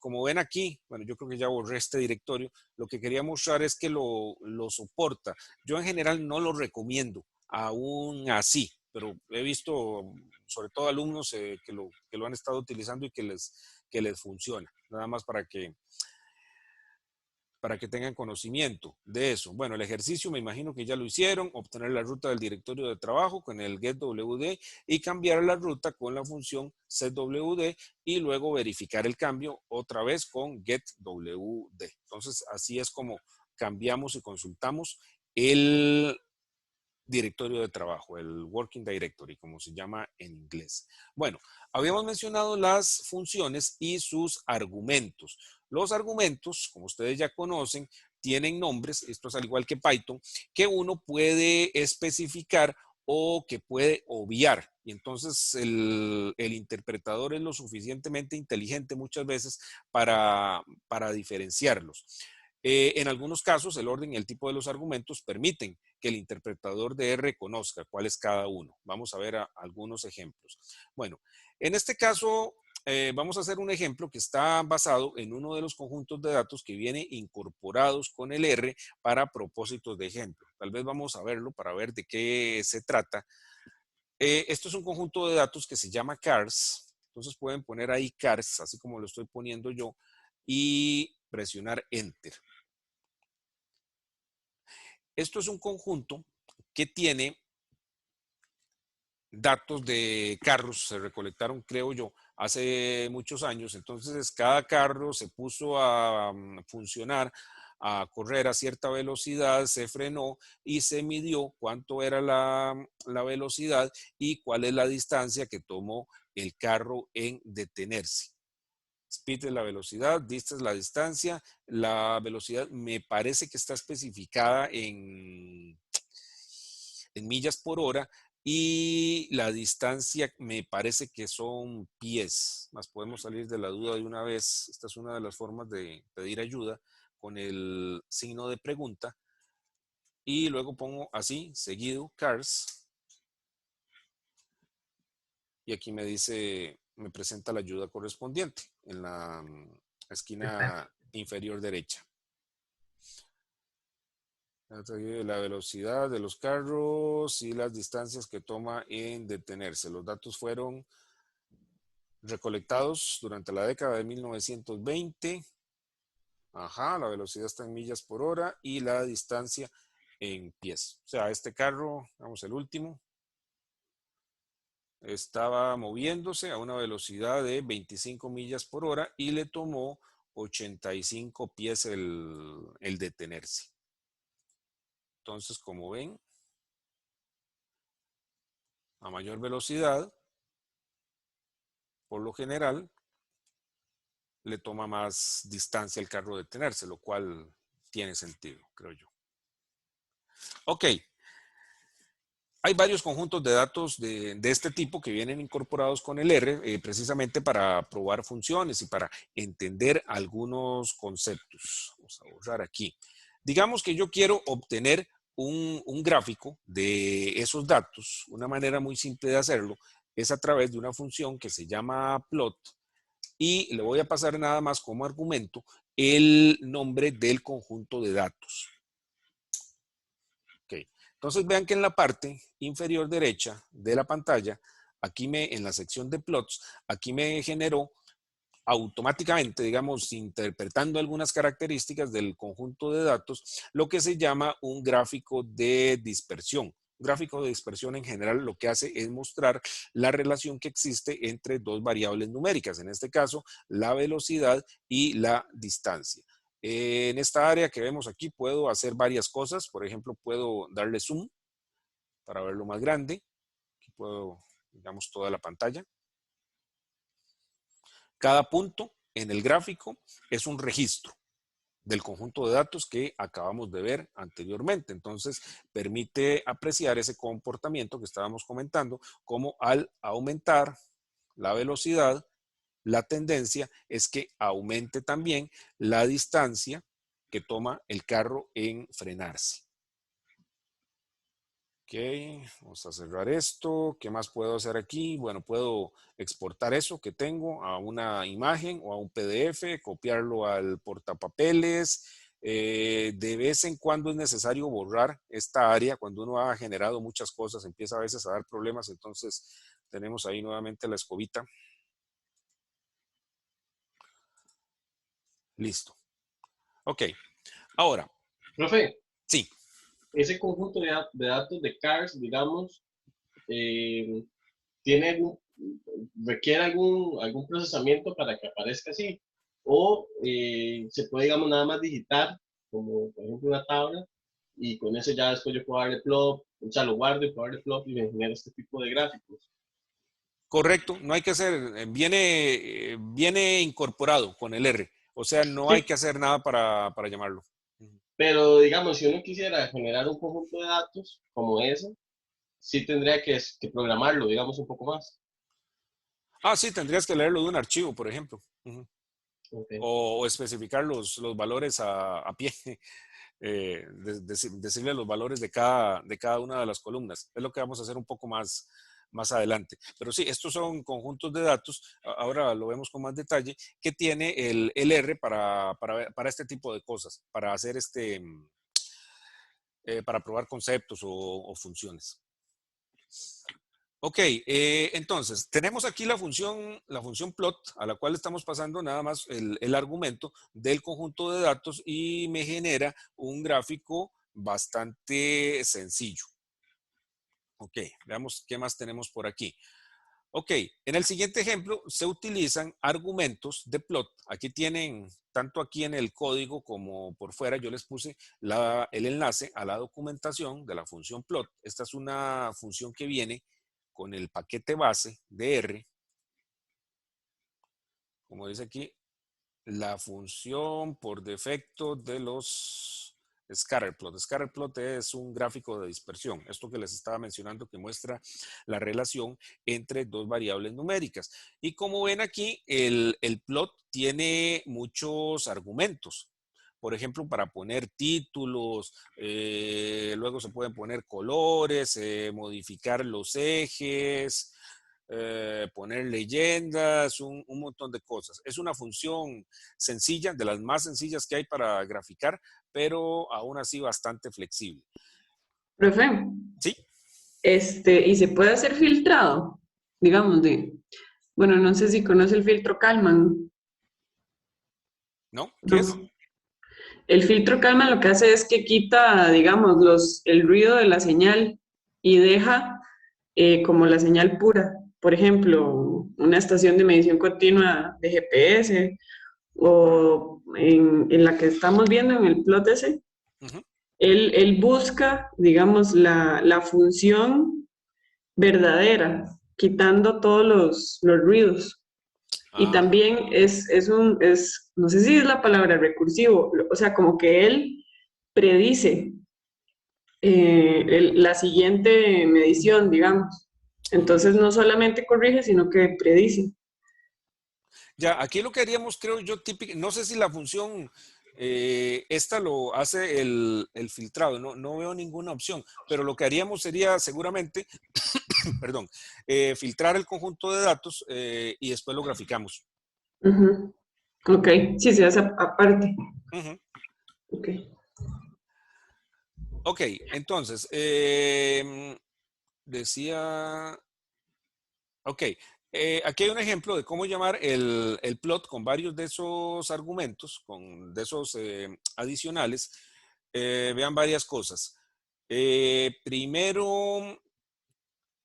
Como ven aquí, bueno, yo creo que ya borré este directorio. Lo que quería mostrar es que lo soporta. Yo en general no lo recomiendo, aún así, pero he visto sobre todo alumnos que lo han estado utilizando y que les funciona. Nada más para que para que tengan conocimiento de eso. Bueno, el ejercicio me imagino que ya lo hicieron, obtener la ruta del directorio de trabajo con el getWD y cambiar la ruta con la función setWD y luego verificar el cambio otra vez con getWD. Entonces, así es como cambiamos y consultamos el directorio de trabajo, el Working Directory, como se llama en inglés. Bueno, habíamos mencionado las funciones y sus argumentos. Los argumentos, como ustedes ya conocen, tienen nombres, esto es al igual que Python, que uno puede especificar o que puede obviar. Y entonces el interpretador es lo suficientemente inteligente muchas veces para diferenciarlos. En algunos casos, el orden y el tipo de los argumentos permiten que el interpretador de R conozca cuál es cada uno. Vamos a ver algunos ejemplos. Bueno, en este caso vamos a hacer un ejemplo que está basado en uno de los conjuntos de datos que viene incorporados con el R para propósitos de ejemplo. Tal vez vamos a verlo para ver de qué se trata. Esto es un conjunto de datos que se llama cars. Entonces pueden poner ahí cars, así como lo estoy poniendo yo, y presionar Enter. Esto es un conjunto que tiene datos de carros, se recolectaron, creo yo, hace muchos años. Entonces, cada carro se puso a funcionar, a correr a cierta velocidad, se frenó y se midió cuánto era la velocidad y cuál es la distancia que tomó el carro en detenerse. Speed es la velocidad, distance es la distancia, la velocidad me parece que está especificada en millas por hora y la distancia me parece que son pies, más podemos salir de la duda de una vez. Esta es una de las formas de pedir ayuda con el signo de pregunta y luego pongo así, seguido, cars, y aquí me dice, me presenta la ayuda correspondiente en la esquina inferior derecha. La velocidad de los carros y las distancias que toma en detenerse. Los datos fueron recolectados durante la década de 1920. Ajá, la velocidad está en millas por hora y la distancia en pies. O sea, este carro, vamos, el último, estaba moviéndose a una velocidad de 25 millas por hora y le tomó 85 pies el detenerse. Entonces, como ven, a mayor velocidad, por lo general, le toma más distancia al carro detenerse, lo cual tiene sentido, creo yo. Ok. Hay varios conjuntos de datos de este tipo que vienen incorporados con el R precisamente para probar funciones y para entender algunos conceptos. Vamos a borrar aquí. Digamos que yo quiero obtener un gráfico de esos datos. Una manera muy simple de hacerlo es a través de una función que se llama plot y le voy a pasar nada más como argumento el nombre del conjunto de datos. Ok. Entonces vean que en la parte inferior derecha de la pantalla, aquí en la sección de plots, aquí me generó automáticamente, digamos, interpretando algunas características del conjunto de datos, lo que se llama un gráfico de dispersión. Un gráfico de dispersión en general lo que hace es mostrar la relación que existe entre dos variables numéricas, en este caso la velocidad y la distancia. En esta área que vemos aquí puedo hacer varias cosas. Por ejemplo, puedo darle zoom para verlo más grande. Aquí puedo, digamos, toda la pantalla. Cada punto en el gráfico es un registro del conjunto de datos que acabamos de ver anteriormente. Entonces, permite apreciar ese comportamiento que estábamos comentando, como al aumentar la velocidad, la tendencia es que aumente también la distancia que toma el carro en frenarse. Ok, vamos a cerrar esto. ¿Qué más puedo hacer aquí? Bueno, puedo exportar eso que tengo a una imagen o a un PDF, copiarlo al portapapeles. De vez en cuando es necesario borrar esta área. Cuando uno ha generado muchas cosas, empieza a veces a dar problemas. Entonces, tenemos ahí nuevamente la escobita. Listo. Ok. Ahora, Profe, sí. ese conjunto de datos de CARS, digamos, tiene requiere algún procesamiento para que aparezca así. O se puede, digamos, nada más digitar, como por ejemplo una tabla, y con eso ya después yo puedo darle plot, o sea, lo guardo y puedo darle plot y me genera este tipo de gráficos. Correcto, no hay que hacer, viene incorporado con el R, o sea, no hay Sí, que hacer nada para llamarlo. pero digamos, si uno quisiera generar un conjunto de datos como ese, sí tendría que programarlo, digamos, un poco más. Ah, sí, tendrías que leerlo de un archivo, por ejemplo. Okay. O especificar los valores a pie, decirle los valores de cada una de las columnas. Es lo que vamos a hacer un poco más adelante. Pero sí, estos son conjuntos de datos, ahora lo vemos con más detalle, que tiene el R para este tipo de cosas, para hacer para probar conceptos o funciones. Ok, entonces tenemos aquí la función plot a la cual estamos pasando nada más el argumento del conjunto de datos y me genera un gráfico bastante sencillo. Ok, veamos qué más tenemos por aquí. Ok, en el siguiente ejemplo se utilizan argumentos de plot. Aquí tienen, tanto aquí en el código como por fuera, yo les puse el enlace a la documentación de la función plot. Esta es una función que viene con el paquete base de R. Como dice aquí, la función por defecto de los scatterplot. Scatterplot es un gráfico de dispersión. Esto que les estaba mencionando que muestra la relación entre dos variables numéricas. Y como ven aquí, el plot tiene muchos argumentos. Por ejemplo, para poner títulos, luego se pueden poner colores, modificar los ejes, poner leyendas, un montón de cosas. Es una función sencilla, de las más sencillas que hay para graficar, pero aún así bastante flexible. Profe, ¿Sí? y se puede hacer filtrado, digamos, bueno, no sé si conoce el filtro Kalman. ¿No? ¿Qué es? No. El filtro Kalman lo que hace es que quita, digamos, el ruido de la señal y deja como la señal pura. Por ejemplo, una estación de medición continua de GPS o en la que estamos viendo en el plot ese, Ujú. él busca, digamos, la función verdadera, quitando todos los ruidos. Y Ah, también no sé si es la palabra recursivo, o sea, como que él predice la siguiente medición, digamos. Entonces no solamente corrige, sino que predice. ya, aquí lo que haríamos, creo yo, típico, no sé si la función, esta lo hace el filtrado, no veo ninguna opción, pero lo que haríamos sería seguramente, perdón, filtrar el conjunto de datos y después lo graficamos. Ujú. Ok, sí, se hace aparte. Ujú. Ok. Ok, entonces, decía, ok, aquí hay un ejemplo de cómo llamar el plot con varios de esos argumentos, de esos adicionales. Vean varias cosas. Primero,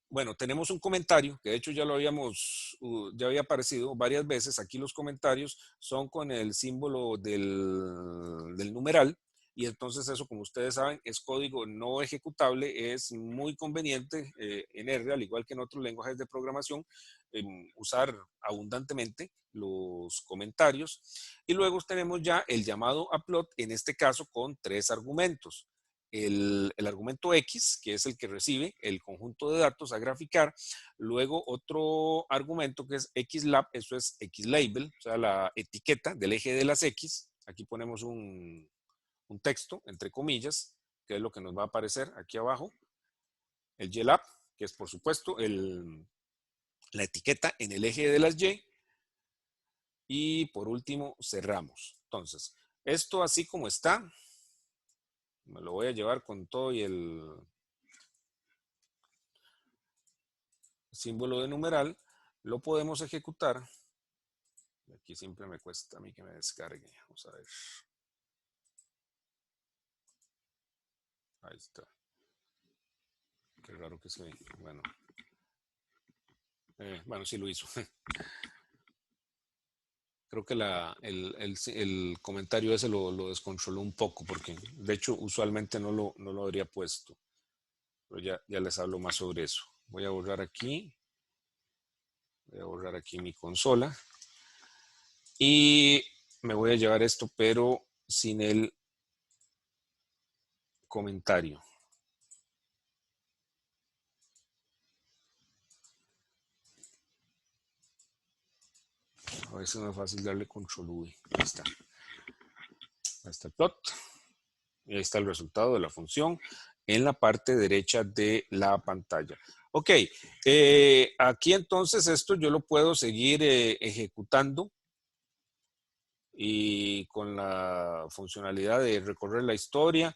bueno, tenemos un comentario, que de hecho ya había aparecido varias veces. Aquí los comentarios son con el símbolo del numeral. Y entonces eso, como ustedes saben, es código no ejecutable. Es muy conveniente en R, al igual que en otros lenguajes de programación, usar abundantemente los comentarios. Y luego tenemos ya el llamado a plot, en este caso con 3 argumentos. El argumento X, que es el que recibe el conjunto de datos a graficar. Luego otro argumento que es XLab, eso es XLabel, o sea, la etiqueta del eje de las X. Aquí ponemos un texto, entre comillas, que es lo que nos va a aparecer aquí abajo. El YLab, que es por supuesto la etiqueta en el eje de las Y. Y por último, cerramos. Entonces, esto así como está, me lo voy a llevar con todo y el símbolo de numeral, lo podemos ejecutar. Aquí siempre me cuesta a mí que me descargue. Vamos a ver. Ahí está. Qué raro que se ve. Bueno. Bueno, sí lo hizo. Creo que el comentario ese lo descontroló un poco porque de hecho usualmente no lo habría puesto. Pero ya les hablo más sobre eso. Voy a borrar aquí. Voy a borrar aquí mi consola. Y me voy a llevar esto, pero sin el comentario. A veces no es fácil darle control V. Ahí está. Ahí está el plot. Y ahí está el resultado de la función en la parte derecha de la pantalla. Ok, aquí entonces esto yo lo puedo seguir ejecutando y con la funcionalidad de recorrer la historia.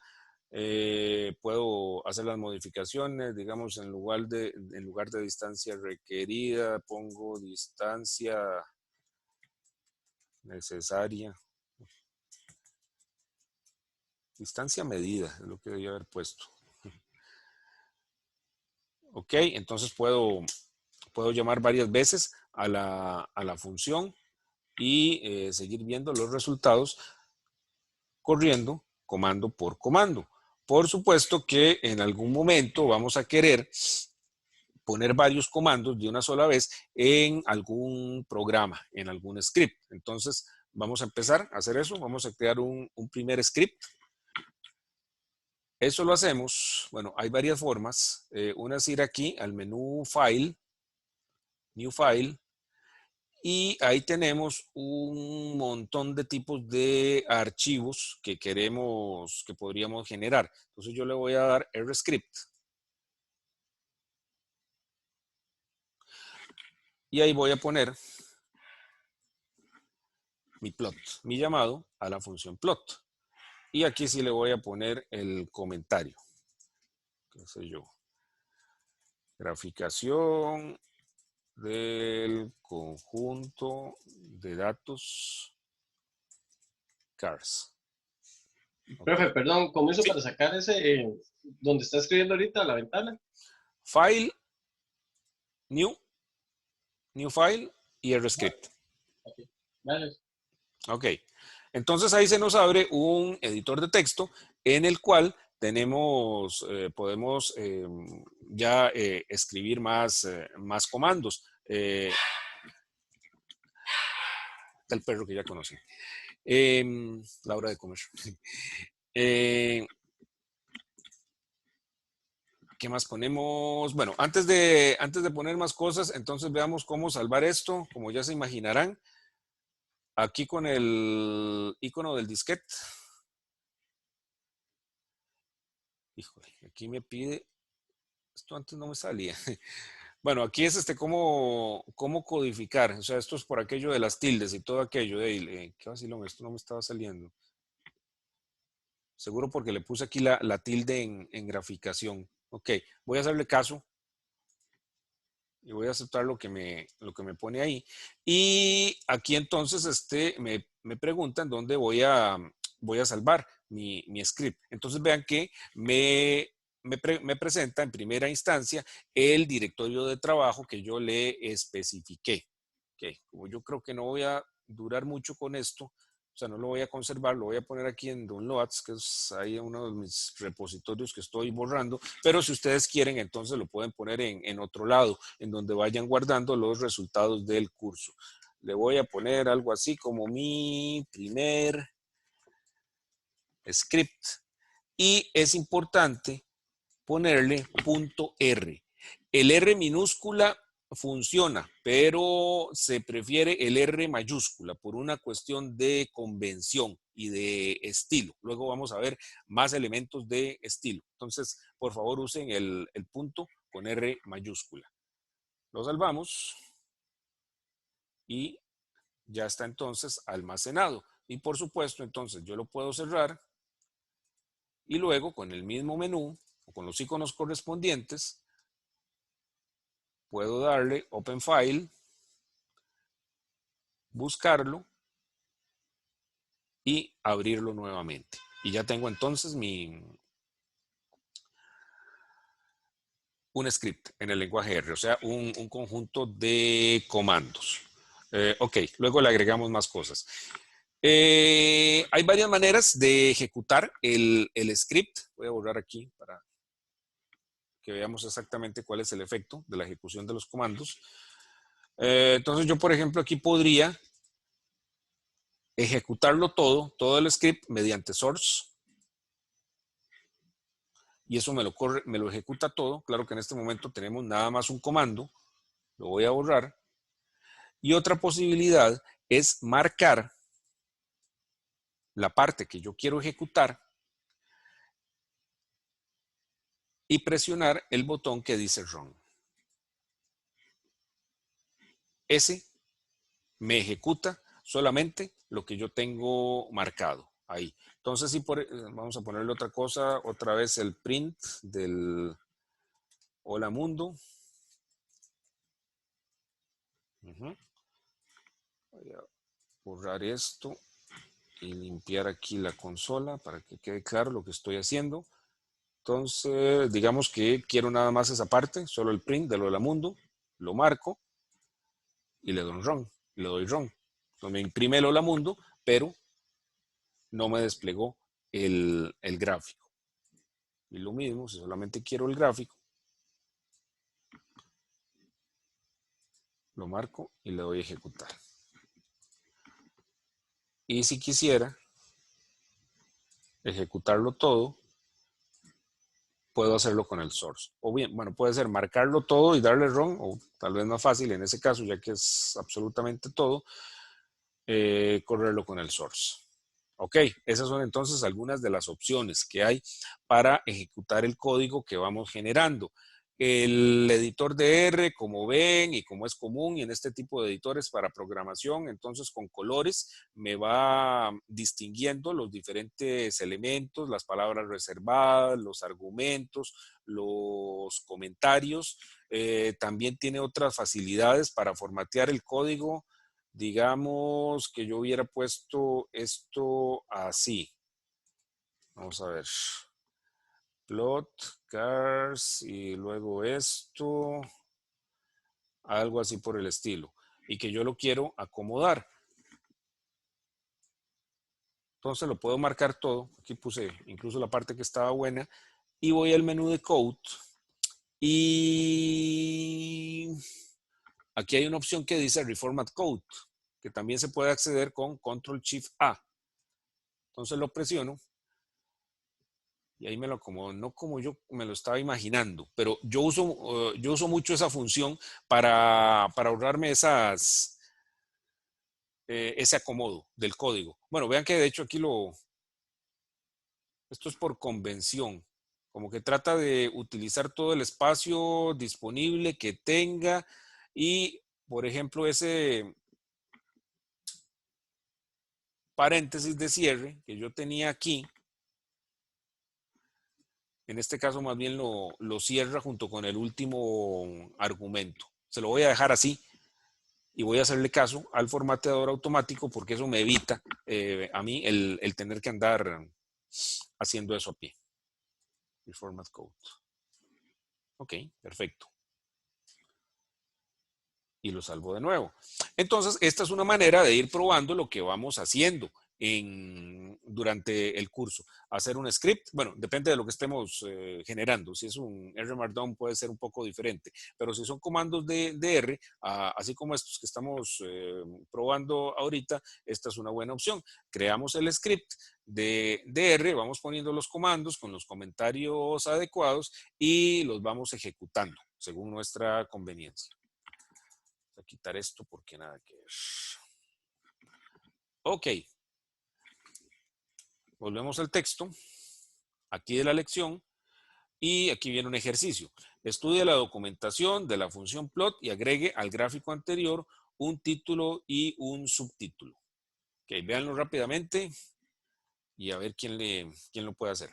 Puedo hacer las modificaciones, digamos, en lugar de distancia requerida, pongo distancia necesaria. Distancia medida es lo que debía haber puesto. Ok, entonces puedo llamar varias veces a la función y seguir viendo los resultados corriendo comando por comando. Por supuesto que en algún momento vamos a querer poner varios comandos de una sola vez en algún programa, en algún script. Entonces vamos a empezar a hacer eso. Vamos a crear un primer script. Eso lo hacemos, bueno, hay varias formas. Una es ir aquí al menú File, New File, y ahí tenemos un montón de tipos de archivos que queremos, que podríamos generar. Entonces yo le voy a dar RScript. Y ahí voy a poner mi plot, mi llamado a la función plot. Y aquí sí le voy a poner el comentario. ¿Qué sé yo? Graficación del conjunto de datos cars. Profe, perdón, ¿cómo hizo Sí. para sacar ese, donde está escribiendo ahorita, la ventana? File, new file y RScript. Ok, gracias. Ok, entonces ahí se nos abre un editor de texto en el cual tenemos, podemos ya escribir más comandos. El perro que ya conocen. La hora de comer. ¿Qué más ponemos? Bueno, antes de poner más cosas, entonces veamos cómo salvar esto. Como ya se imaginarán, aquí con el icono del disquete. Híjole, aquí me pide, esto antes no me salía. Bueno, aquí es cómo codificar. O sea, esto es por aquello de las tildes y todo aquello. Qué vacilón, esto no me estaba saliendo. Seguro porque le puse aquí la tilde en graficación. Ok, voy a hacerle caso y voy a aceptar lo que me pone ahí. Y aquí entonces me preguntan dónde voy a salvar mi script. Entonces vean que me presenta en primera instancia el directorio de trabajo que yo le especifiqué. Okay. Como yo creo que no voy a durar mucho con esto, o sea, no lo voy a conservar, lo voy a poner aquí en Downloads, que es ahí uno de mis repositorios que estoy borrando, pero si ustedes quieren, entonces lo pueden poner en otro lado, en donde vayan guardando los resultados del curso. Le voy a poner algo así como mi primer script y es importante ponerle .r. El R minúscula funciona, pero se prefiere el R mayúscula por una cuestión de convención y de estilo. Luego vamos a ver más elementos de estilo. Entonces, por favor, usen el punto con R mayúscula. Lo salvamos y ya está entonces almacenado. Y por supuesto, entonces yo lo puedo cerrar y luego con el mismo menú o con los iconos correspondientes puedo darle Open File, buscarlo y abrirlo nuevamente. Y ya tengo entonces mi un script en el lenguaje R, o sea, un conjunto de comandos. Ok, luego le agregamos más cosas. Hay varias maneras de ejecutar el script. Voy a borrar aquí para que veamos exactamente cuál es el efecto de la ejecución de los comandos. Entonces yo, por ejemplo, aquí podría ejecutarlo todo el script mediante source. Y eso me lo ejecuta todo. Claro que en este momento tenemos nada más un comando. Lo voy a borrar. Y otra posibilidad es marcar la parte que yo quiero ejecutar y presionar el botón que dice Run. Ese me ejecuta solamente lo que yo tengo marcado ahí. Entonces, si vamos a ponerle otra cosa, otra vez el print del hola mundo. Voy a borrar esto y limpiar aquí la consola para que quede claro lo que estoy haciendo. Entonces, digamos que quiero nada más esa parte, solo el print del hola mundo, lo marco y le doy run. Entonces me imprime el hola mundo, pero no me desplegó el gráfico. Y lo mismo, si solamente quiero el gráfico, lo marco y le doy a ejecutar. Y si quisiera ejecutarlo todo, puedo hacerlo con el source. O bien, bueno, puede ser marcarlo todo y darle run, o tal vez más fácil en ese caso, ya que es absolutamente todo, correrlo con el source. Ok, esas son entonces algunas de las opciones que hay para ejecutar el código que vamos generando. El editor de R, como ven y como es común y en este tipo de editores para programación, entonces con colores me va distinguiendo los diferentes elementos, las palabras reservadas, los argumentos, los comentarios. También tiene otras facilidades para formatear el código. Digamos que yo hubiera puesto esto así. Vamos a ver. Plot, cars y luego esto. Algo así por el estilo. Y que yo lo quiero acomodar. Entonces lo puedo marcar todo. Aquí puse incluso la parte que estaba buena. Y voy al menú de Code. Y aquí hay una opción que dice Reformat Code, que también se puede acceder con Control-Shift-A. Entonces lo presiono y ahí me lo acomodo, no como yo me lo estaba imaginando, pero yo uso mucho esa función para ahorrarme ese acomodo del código. Bueno, vean que de hecho aquí esto es por convención, como que trata de utilizar todo el espacio disponible que tenga y, por ejemplo, ese paréntesis de cierre que yo tenía aquí, en este caso más bien lo cierra junto con el último argumento. Se lo voy a dejar así y voy a hacerle caso al formateador automático porque eso me evita a mí el tener que andar haciendo eso a pie. Reformat Code. Ok, perfecto. Y lo salvo de nuevo. Entonces, esta es una manera de ir probando lo que vamos haciendo durante el curso. Hacer un script, bueno, depende de lo que estemos generando. Si es un R Markdown puede ser un poco diferente, pero si son comandos de R, así como estos que estamos probando ahorita, esta es una buena opción. Creamos el script de R, vamos poniendo los comandos con los comentarios adecuados y los vamos ejecutando según nuestra conveniencia. Voy a quitar esto porque nada que ver. Ok. Volvemos al texto, aquí de la lección, y aquí viene un ejercicio. Estudie la documentación de la función plot y agregue al gráfico anterior un título y un subtítulo. Ok, véanlo rápidamente y a ver quién lo puede hacer.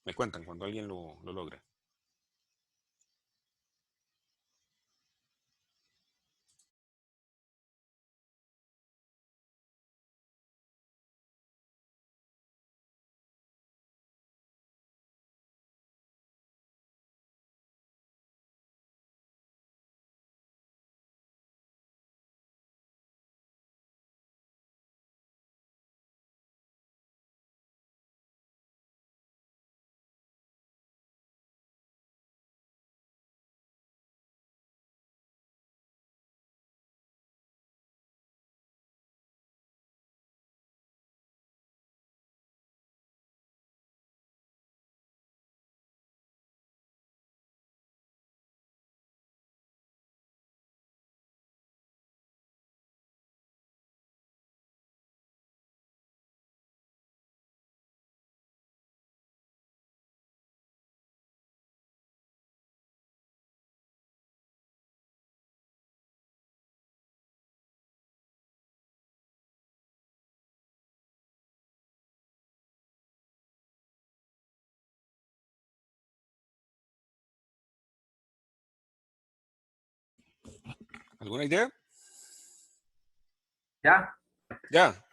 Me cuentan cuando alguien lo logra. ¿Alguna idea? Ya. Ya.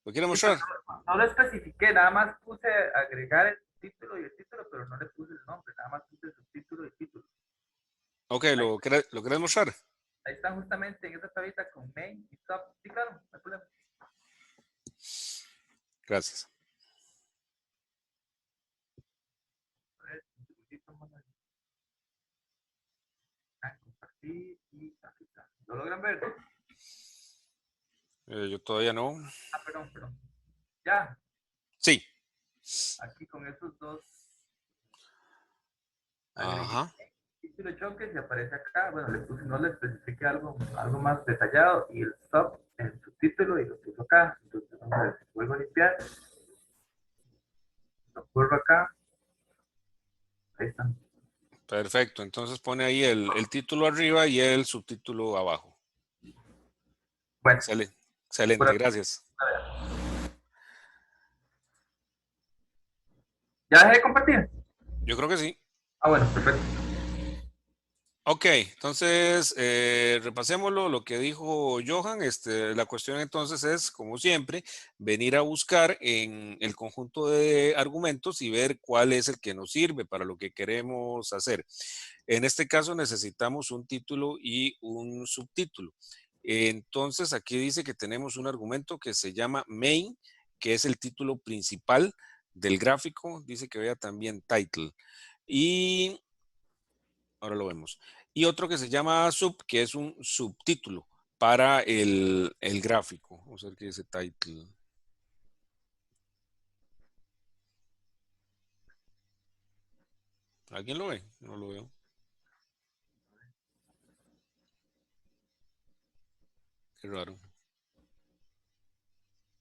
¿Lo quiere mostrar? No lo especifiqué, nada más puse agregar el título y el título, pero no le puse el nombre, nada más puse el subtítulo y el título. Ok, ¿lo querés mostrar? Ahí está justamente en esa tablita con main y top. Sí, claro, no hay problema. Gracias. A ver, un segundito más. Compartir y aquí está. ¿Lo logran ver? Yo todavía no. Ah, perdón. Ya, Sí. aquí con estos dos. Agregué Ajá. título choque y aparece acá. Bueno, no le especifique algo más detallado y el stop en el subtítulo y lo puso acá. Entonces, vamos a ver, vuelvo a limpiar. Lo vuelvo acá. Ahí está. Perfecto. Entonces pone ahí el título arriba y el subtítulo abajo. Bueno, Excelente, por- gracias. ¿ya dejé de compartir? Yo creo que sí. Ah, bueno, perfecto. Ok, entonces repasémoslo, lo que dijo Johan. La cuestión entonces es, como siempre, venir a buscar en el conjunto de argumentos y ver cuál es el que nos sirve para lo que queremos hacer. En este caso necesitamos un título y un subtítulo. Entonces aquí dice que tenemos un argumento que se llama main, que es el título principal del gráfico. Dice que vea también title. Y ahora lo vemos. Y otro que se llama sub, que es un subtítulo para el gráfico. Vamos a ver qué dice title. ¿Alguien lo ve? No lo veo. Qué raro.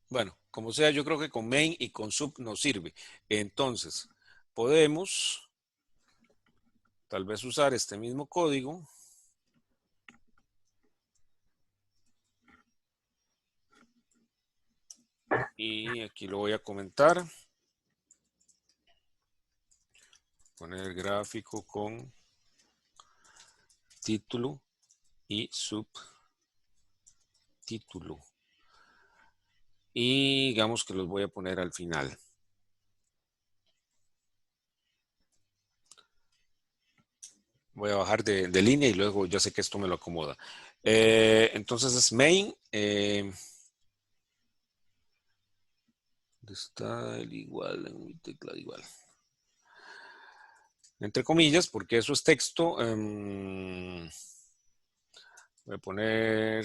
Bueno, como sea, yo creo que con main y con sub nos sirve. Entonces, podemos tal vez usar este mismo código. Y aquí lo voy a comentar. Poner gráfico con título y subtítulo. Y digamos que los voy a poner al final. Voy a bajar de línea y luego ya sé que esto me lo acomoda. Entonces es main. ¿Dónde está el igual? En mi teclado igual. Entre comillas, porque eso es texto. Voy a poner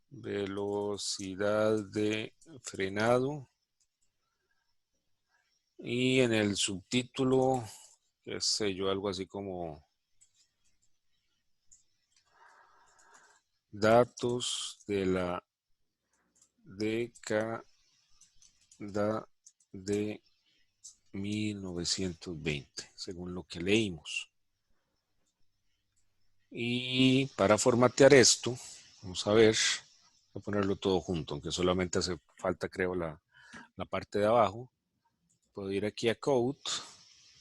velocidad de frenado. Y en el subtítulo, qué sé yo, algo así como datos de la década de 1920, según lo que leímos. Y para formatear esto, vamos a ver, voy a ponerlo todo junto, aunque solamente hace falta, creo, la parte de abajo. Puedo ir aquí a Code,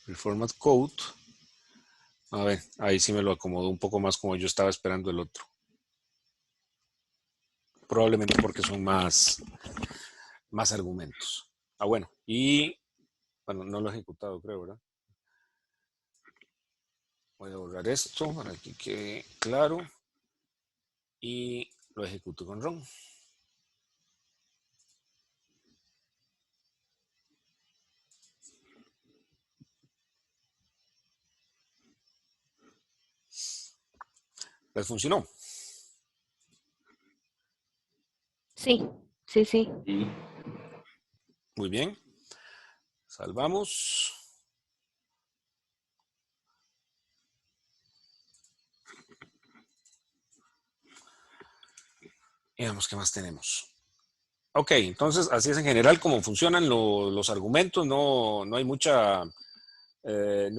Reformat Code. A ver, ahí sí me lo acomodo un poco más como yo estaba esperando el otro. Probablemente porque son más argumentos. Ah, bueno, y bueno, no lo he ejecutado, creo, ¿verdad? Voy a borrar esto para que quede claro y lo ejecuto con ROM. ¿Les funcionó? Sí. Sí. Muy bien. Salvamos. Y veamos qué más tenemos. Ok, entonces así es en general como funcionan los argumentos. No hay mucha, no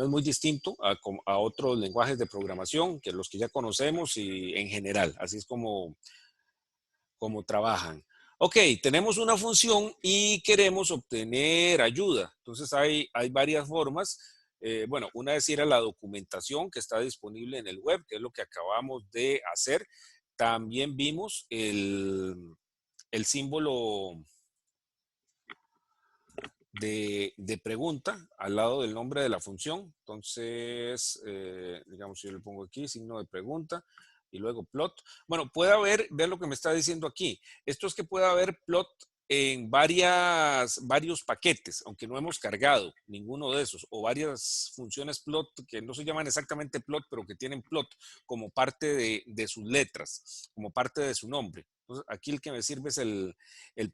es muy distinto a otros lenguajes de programación que los que ya conocemos y en general, así es como trabajan. Ok, tenemos una función y queremos obtener ayuda. Entonces hay varias formas. Bueno, una es ir a la documentación que está disponible en el web, que es lo que acabamos de hacer. También vimos el símbolo de pregunta al lado del nombre de la función. Entonces, digamos, yo le pongo aquí signo de pregunta y luego plot. Bueno, puede haber, ver lo que me está diciendo aquí. Esto es que puede haber plot en varios paquetes, aunque no hemos cargado ninguno de esos, o varias funciones plot que no se llaman exactamente plot, pero que tienen plot como parte de sus letras, como parte de su nombre. Entonces, aquí el que me sirve es el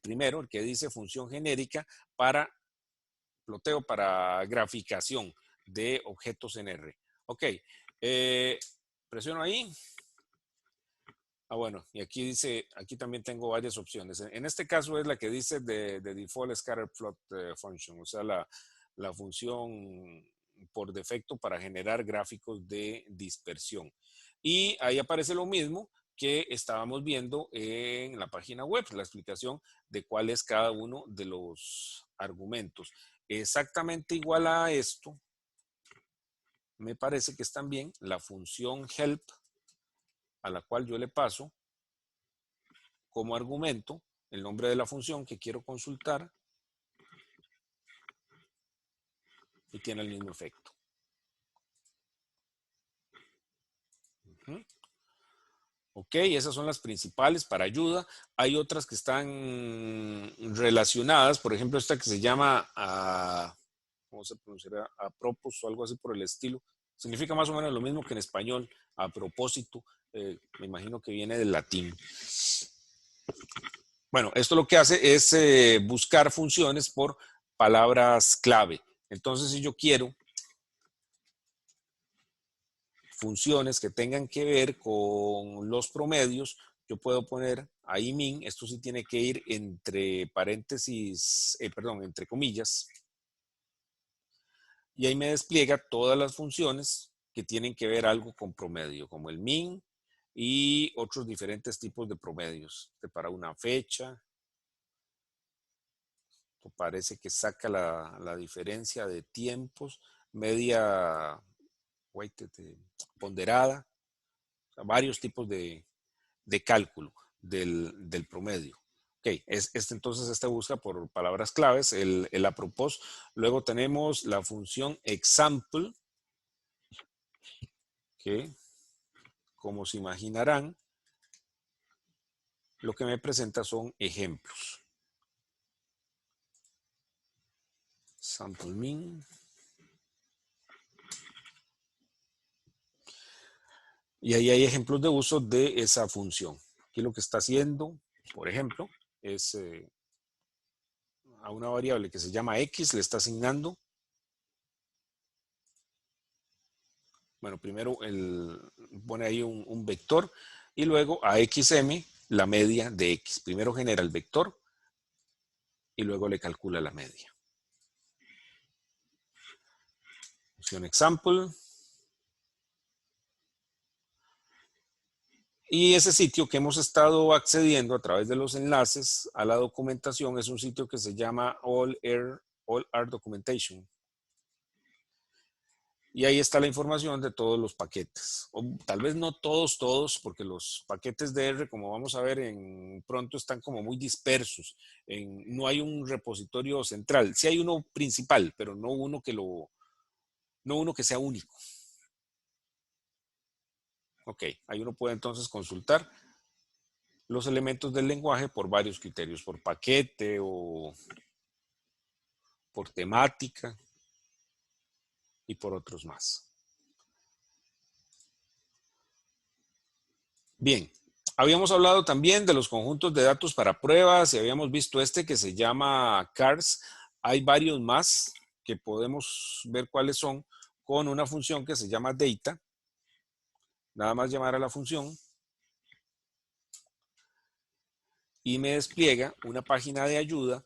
primero, el que dice función genérica para ploteo, para graficación de objetos en R. Ok, presiono ahí. Bueno, y aquí dice, aquí también tengo varias opciones. En este caso es la que dice de default scatter plot function, o sea, la función por defecto para generar gráficos de dispersión. Y ahí aparece lo mismo que estábamos viendo en la página web, la explicación de cuál es cada uno de los argumentos. Exactamente igual a esto, me parece que es también la función help, a la cual yo le paso como argumento el nombre de la función que quiero consultar y tiene el mismo efecto. Ok, esas son las principales para ayuda. Hay otras que están relacionadas, por ejemplo, esta que se llama, ¿cómo se pronunciará? A propos o algo así por el estilo. Significa más o menos lo mismo que en español, a propósito. Me imagino que viene del latín. Bueno, esto lo que hace es buscar funciones por palabras clave. Entonces, si yo quiero funciones que tengan que ver con los promedios, yo puedo poner ahí min, esto sí tiene que ir entre paréntesis, entre comillas, y ahí me despliega todas las funciones que tienen que ver algo con promedio, como el min y otros diferentes tipos de promedios, para una fecha. Parece que saca la diferencia de tiempos, media ponderada, o sea, varios tipos de cálculo del promedio. Ok, entonces esta busca por palabras claves, el apropos. Luego tenemos la función example, que como se imaginarán, lo que me presenta son ejemplos. Sample min. Y ahí hay ejemplos de uso de esa función. Aquí lo que está haciendo, por ejemplo, es a una variable que se llama x, le está asignando, bueno, primero pone ahí un vector y luego a xm la media de x. Primero genera el vector y luego le calcula la media. Función example. Y ese sitio que hemos estado accediendo a través de los enlaces a la documentación es un sitio que se llama All R Documentation. Y ahí está la información de todos los paquetes. O tal vez no todos, porque los paquetes de R, como vamos a ver pronto, están como muy dispersos. No hay un repositorio central. Sí hay uno principal, pero no uno que sea único. Ok, ahí uno puede entonces consultar los elementos del lenguaje por varios criterios, por paquete o por temática y por otros más. Bien, habíamos hablado también de los conjuntos de datos para pruebas y habíamos visto este que se llama CARS. Hay varios más que podemos ver cuáles son con una función que se llama data. Nada más llamar a la función y me despliega una página de ayuda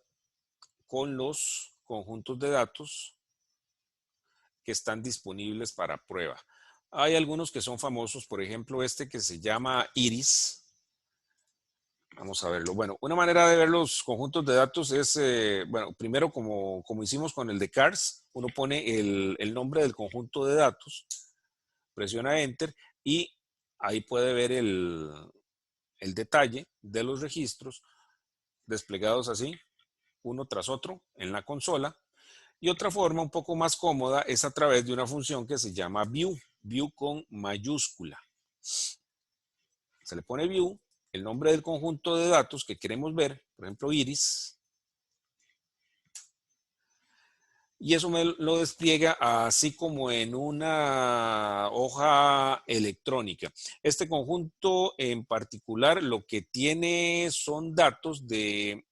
con los conjuntos de datos que están disponibles para prueba. Hay algunos que son famosos, por ejemplo, este que se llama Iris, Vamos a verlo. Bueno, una manera de ver los conjuntos de datos es, bueno, primero como hicimos con el de CARS, uno pone el nombre del conjunto de datos, presiona Enter y ahí puede ver el detalle de los registros desplegados así, uno tras otro en la consola. Y otra forma un poco más cómoda es a través de una función que se llama view con mayúscula. Se le pone view, el nombre del conjunto de datos que queremos ver, por ejemplo iris, y eso me lo despliega así como en una hoja electrónica. Este conjunto en particular lo que tiene son datos de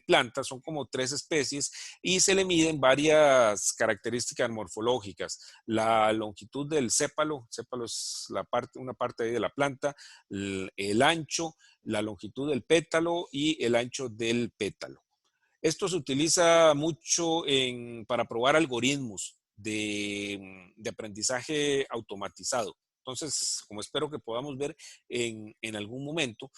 plantas, son como 3 especies y se le miden varias características morfológicas. La longitud del sépalo es una parte de la planta, el ancho, la longitud del pétalo y el ancho del pétalo. Esto se utiliza mucho para probar algoritmos de aprendizaje automatizado. Entonces, como espero que podamos ver en algún momento,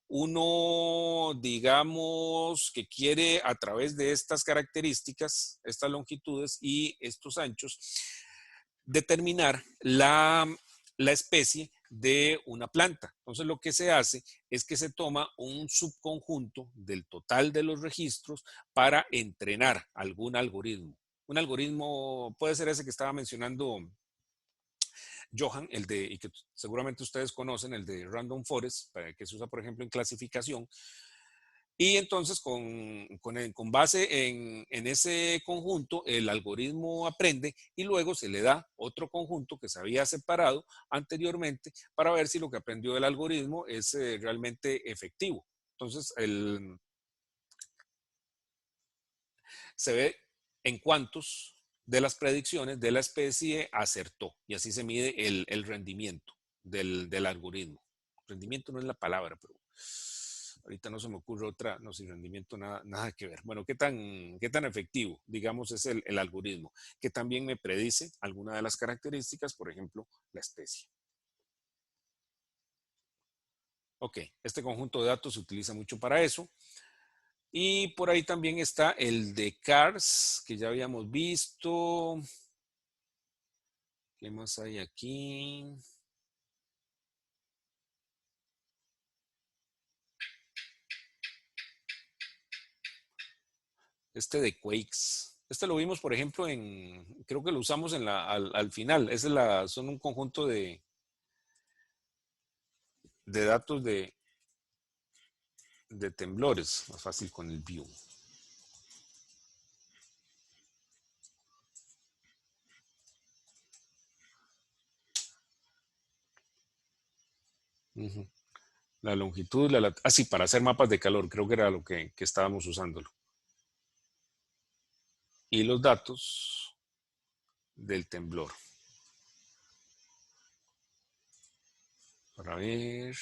uno, digamos, que quiere a través de estas características, estas longitudes y estos anchos, determinar la especie de una planta. Entonces lo que se hace es que se toma un subconjunto del total de los registros para entrenar algún algoritmo. Un algoritmo puede ser ese que estaba mencionando Johan, y que seguramente ustedes conocen, el de Random Forest, que se usa por ejemplo en clasificación. Y entonces con base en ese conjunto, el algoritmo aprende y luego se le da otro conjunto que se había separado anteriormente para ver si lo que aprendió el algoritmo es realmente efectivo. Entonces, se ve en cuántos de las predicciones de la especie acertó y así se mide el rendimiento del algoritmo. Rendimiento no es la palabra, pero ahorita no se me ocurre otra, no, sin rendimiento nada que ver. Bueno, ¿qué tan efectivo, digamos, es el algoritmo? Que también me predice alguna de las características, por ejemplo, la especie. Ok, este conjunto de datos se utiliza mucho para eso. Y por ahí también está el de CARS, que ya habíamos visto. ¿Qué más hay aquí? Este de Quakes. Este lo vimos, por ejemplo, creo que lo usamos al final. Son un conjunto de datos de temblores. Más fácil con el view. La longitud, sí, para hacer mapas de calor, creo que era lo que estábamos usándolo. Y los datos del temblor. Para ver.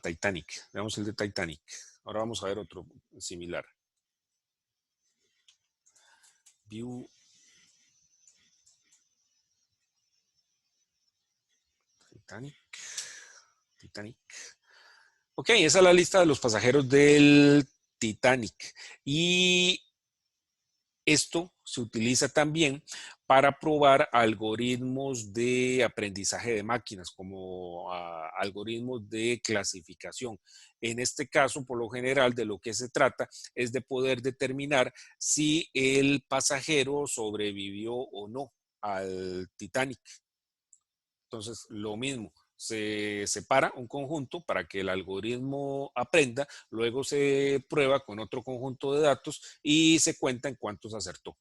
Titanic. Veamos el de Titanic. Ahora vamos a ver otro similar. View. Titanic. Ok, esa es la lista de los pasajeros del Titanic. Y esto se utiliza también para probar algoritmos de aprendizaje de máquinas, como algoritmos de clasificación. En este caso, por lo general, de lo que se trata es de poder determinar si el pasajero sobrevivió o no al Titanic. Entonces, lo mismo. Se separa un conjunto para que el algoritmo aprenda, luego se prueba con otro conjunto de datos y se cuenta en cuántos acertó,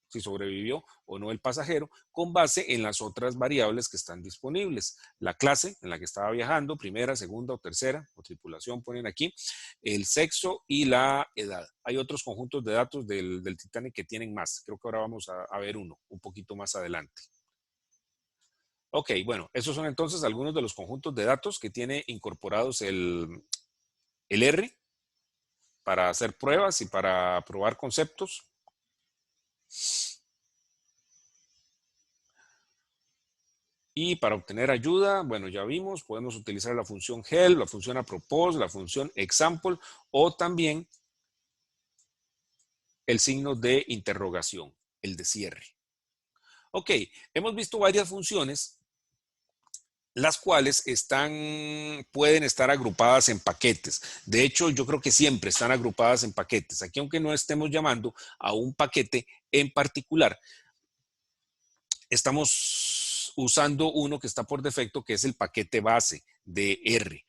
si sobrevivió o no el pasajero, con base en las otras variables que están disponibles. La clase en la que estaba viajando, primera, segunda o tercera, o tripulación ponen aquí, el sexo y la edad. Hay otros conjuntos de datos del Titanic que tienen más. Creo que ahora vamos a ver uno un poquito más adelante. Ok, bueno, esos son entonces algunos de los conjuntos de datos que tiene incorporados el R para hacer pruebas y para probar conceptos. Y para obtener ayuda, bueno, ya vimos, podemos utilizar la función help, la función apropos, la función example o también el signo de interrogación, el de cierre. Ok, hemos visto varias funciones, las cuales pueden estar agrupadas en paquetes. De hecho, yo creo que siempre están agrupadas en paquetes. Aquí, aunque no estemos llamando a un paquete en particular, estamos usando uno que está por defecto, que es el paquete base de R.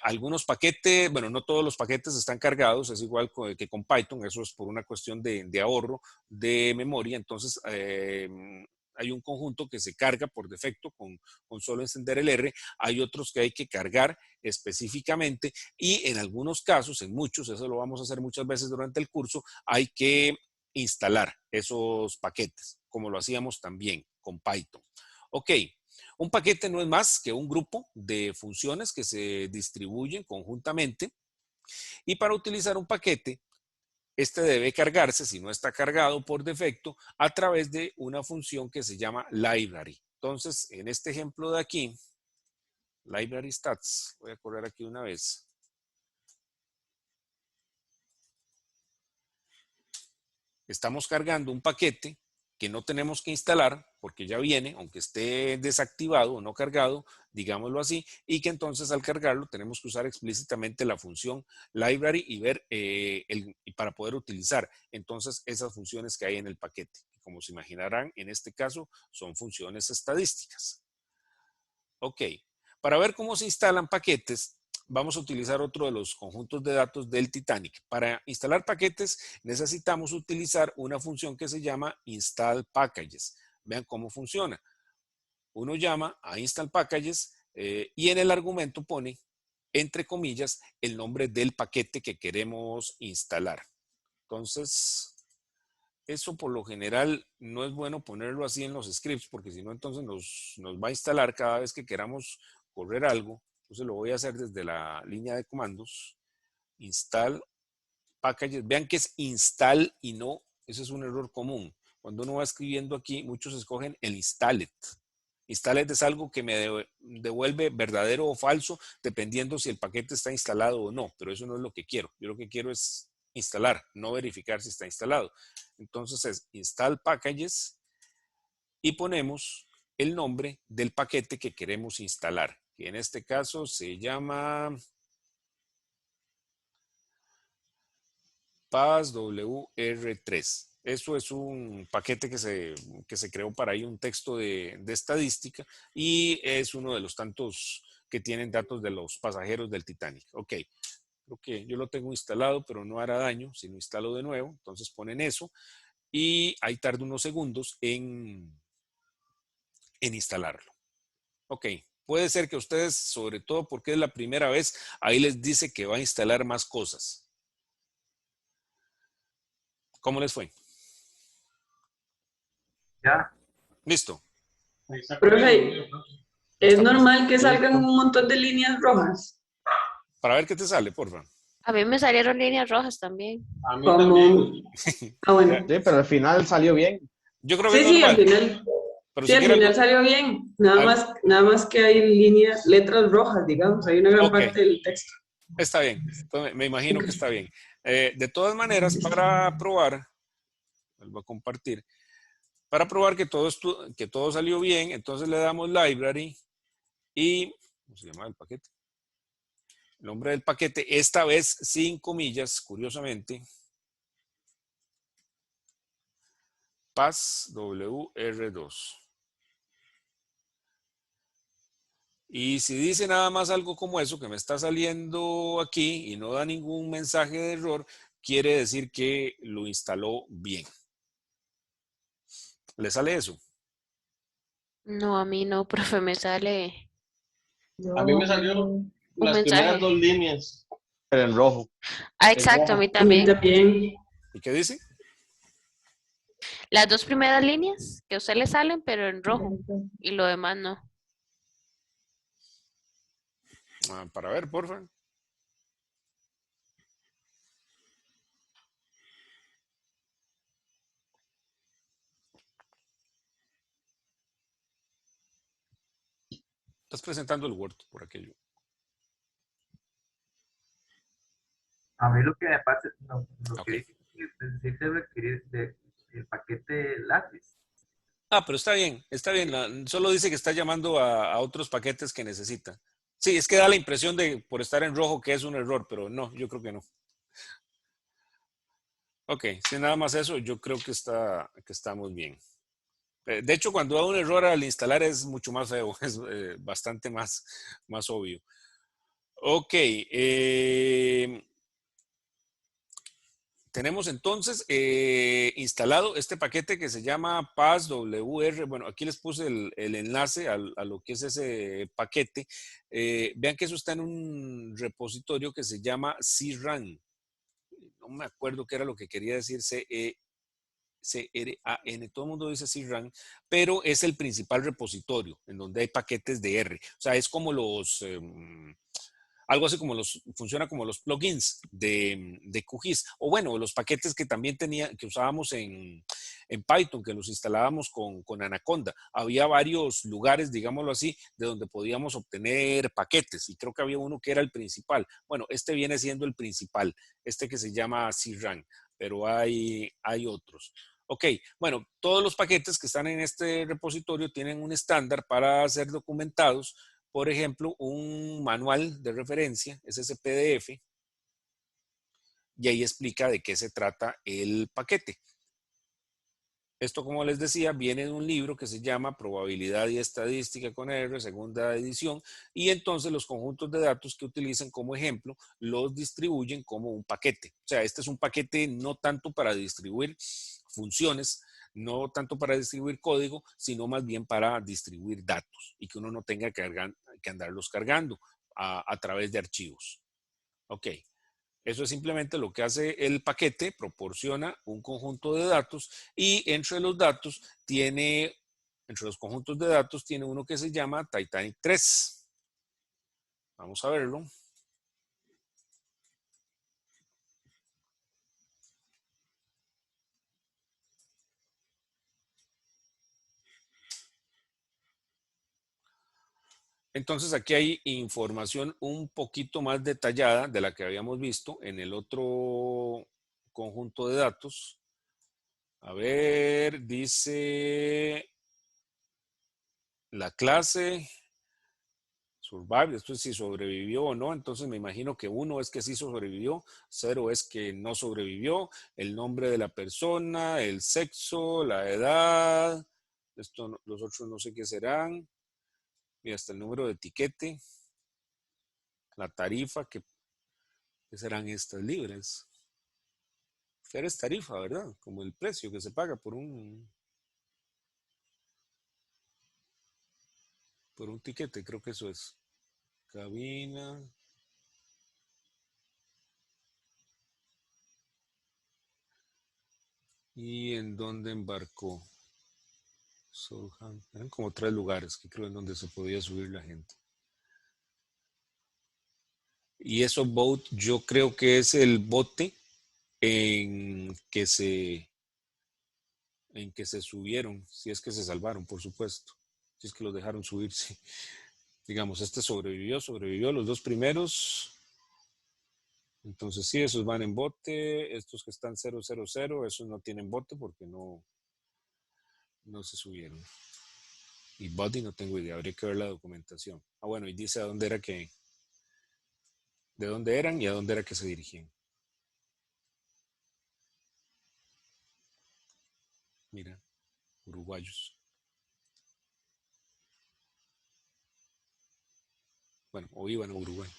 Algunos paquetes, bueno, no todos los paquetes están cargados, es igual que con Python, eso es por una cuestión de ahorro de memoria. Entonces, hay un conjunto que se carga por defecto con solo encender el R, hay otros que hay que cargar específicamente y en algunos casos, en muchos, eso lo vamos a hacer muchas veces durante el curso, hay que instalar esos paquetes, como lo hacíamos también con Python. Ok, un paquete no es más que un grupo de funciones que se distribuyen conjuntamente y para utilizar un paquete, este debe cargarse, si no está cargado por defecto, a través de una función que se llama library. Entonces, en este ejemplo de aquí, library stats, voy a correr aquí una vez. Estamos cargando un paquete que no tenemos que instalar porque ya viene, aunque esté desactivado o no cargado, digámoslo así, y que entonces al cargarlo tenemos que usar explícitamente la función library y ver para poder utilizar entonces esas funciones que hay en el paquete. Como se imaginarán, en este caso son funciones estadísticas. Ok, para ver cómo se instalan paquetes, vamos a utilizar otro de los conjuntos de datos del Titanic. Para instalar paquetes necesitamos utilizar una función que se llama install packages. Vean cómo funciona. Uno llama a install packages y en el argumento pone, entre comillas, el nombre del paquete que queremos instalar. Entonces, eso por lo general no es bueno ponerlo así en los scripts porque si no entonces nos va a instalar cada vez que queramos correr algo. Entonces lo voy a hacer desde la línea de comandos. Install packages. Vean que es install y no, ese es un error común. Cuando uno va escribiendo aquí, muchos escogen el installed. Installed es algo que me devuelve verdadero o falso dependiendo si el paquete está instalado o no, pero eso no es lo que quiero. Yo lo que quiero es instalar, no verificar si está instalado. Entonces es install packages y ponemos el nombre del paquete que queremos instalar, que en este caso se llama PassWR3. Eso es un paquete que se creó para ahí un texto de estadística y es uno de los tantos que tienen datos de los pasajeros del Titanic. Ok, creo que yo lo tengo instalado, pero no hará daño si lo instalo de nuevo. Entonces ponen eso y ahí tarda unos segundos en instalarlo. Ok, puede ser que ustedes, sobre todo porque es la primera vez, ahí les dice que va a instalar más cosas. ¿Cómo les fue? Ya. Listo. Profe, Ya es está, pues. normal que salgan un montón de líneas rojas. Para ver qué te sale, porfa. A mí me salieron líneas rojas también. A mí también. Como... Ah, bueno. Sí, pero al final salió bien. Yo creo que es Sí, sí, al normal. final. Pero Sí, si al quiere final algo. salió bien. Nada más que hay líneas, letras rojas, digamos. Hay una gran Ok, parte del texto. está bien. Entonces, me imagino que está bien. De todas maneras, para probar, vuelvo a compartir. Para probar que todo salió bien, entonces le damos library y, ¿cómo se llama el paquete? El nombre del paquete, esta vez sin comillas, curiosamente, PassWR2. Y si dice nada más algo como eso, que me está saliendo aquí y no da ningún mensaje de error, quiere decir que lo instaló bien. ¿Le sale eso? No, a mí no, profe, me sale A mí me salió un las primeras mensaje. 2 líneas. Pero en rojo. Ah, En exacto, a rojo. mí A mí también. también. ¿Y qué dice? Las dos primeras líneas que a usted le salen, pero en rojo. Y lo demás no. Para ver, por favor. Estás presentando el Word por aquello. A mí lo que me pasa, no, lo Ok. que dice que necesita requerir el paquete lápiz. Ah, pero está bien, está bien. Solo dice que está llamando a otros paquetes que necesita. Sí, es que da la impresión de, por estar en rojo, que es un error, pero no, yo creo que no. Ok, si nada más eso, yo creo que estamos bien. De hecho, cuando da un error al instalar es mucho más feo, es bastante más obvio. Ok, tenemos entonces instalado este paquete que se llama PassWR. Bueno, aquí les puse el enlace a lo que es ese paquete. Vean que eso está en un repositorio que se llama CRAN. No me acuerdo qué era lo que quería decir CRAN. Todo el mundo dice CRAN, pero es el principal repositorio en donde hay paquetes de R. O sea, es como algo así como funciona como los plugins de QGIS, o bueno, los paquetes que también que usábamos en Python, que los instalábamos con Anaconda. Había varios lugares, digámoslo así, de donde podíamos obtener paquetes, y creo que había uno que era el principal. Bueno, este viene siendo el principal, este que se llama CRAN, pero hay otros. Ok, bueno, todos los paquetes que están en este repositorio tienen un estándar para ser documentados. Por ejemplo, un manual de referencia, es ese PDF, y ahí explica de qué se trata el paquete. Esto, como les decía, viene de un libro que se llama Probabilidad y Estadística con R, segunda edición, y entonces los conjuntos de datos que utilizan como ejemplo los distribuyen como un paquete. O sea, este es un paquete no tanto para distribuir funciones, no tanto para distribuir código, sino más bien para distribuir datos y que uno no tenga que andarlos cargando a través de archivos. Ok. Eso es simplemente lo que hace el paquete, proporciona un conjunto de datos y entre los conjuntos de datos tiene uno que se llama Titanic 3. Vamos a verlo. Entonces aquí hay información un poquito más detallada de la que habíamos visto en el otro conjunto de datos. A ver, dice la clase, survive, esto es si sobrevivió o no, entonces me imagino que 1 es que sí sobrevivió, 0 es que no sobrevivió, el nombre de la persona, el sexo, la edad, los otros no sé qué serán, y hasta el número de etiquete, la tarifa, ¿qué serán estas libres? Es tarifa, ¿verdad? Como el precio que se paga por un tiquete, creo que eso es. Cabina. ¿Y en dónde embarcó? Eran como 3 lugares que creo en donde se podía subir la gente. Y eso boat, yo creo que es el bote en que se subieron, si es que se salvaron, por supuesto. Si es que los dejaron subirse. Digamos, este sobrevivió los 2 primeros. Entonces sí, esos van en bote. Estos que están 000, esos no tienen bote porque no se subieron. Y body no tengo idea, habría que ver la documentación. Ah, bueno, y dice de dónde eran y a dónde era que se dirigían. Mira, uruguayos. Bueno, o iban a Uruguay.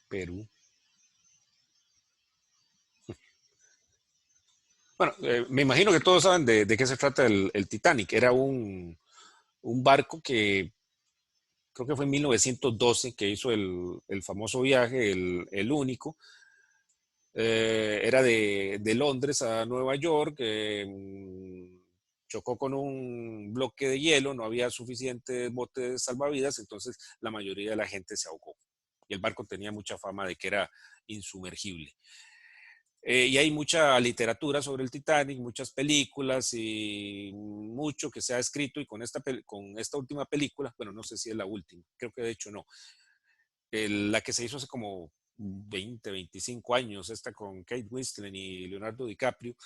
Perú. Bueno, me imagino que todos saben de qué se trata el Titanic. Era un barco que creo que fue en 1912 que hizo el famoso viaje, el único. Era de Londres a Nueva York. Chocó con un bloque de hielo, no había suficientes botes salvavidas, entonces la mayoría de la gente se ahogó. Y el barco tenía mucha fama de que era insumergible. Y hay mucha literatura sobre el Titanic, muchas películas y mucho que se ha escrito, y con con esta última película, bueno, no sé si es la última, creo que de hecho no, la que se hizo hace como 20, 25 años, esta con Kate Winslet y Leonardo DiCaprio,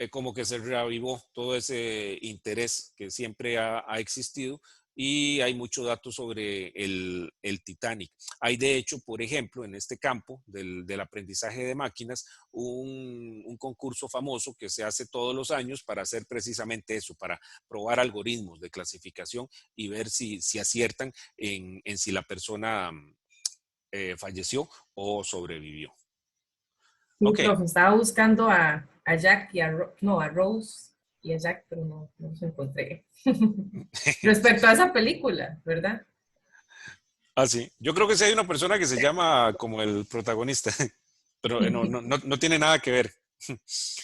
como que se reavivó todo ese interés que siempre ha existido, y hay mucho dato sobre el Titanic. Hay de hecho, por ejemplo, en este campo del aprendizaje de máquinas, un concurso famoso que se hace todos los años para hacer precisamente eso, para probar algoritmos de clasificación y ver si aciertan en si la persona falleció o sobrevivió. Sí, Ok, profe, estaba buscando a Jack y no, a Rose y a Jack, pero no los encontré. Respecto a esa película, ¿verdad? ah, sí. Yo creo que sí hay una persona que se llama como el protagonista, pero no tiene nada que ver.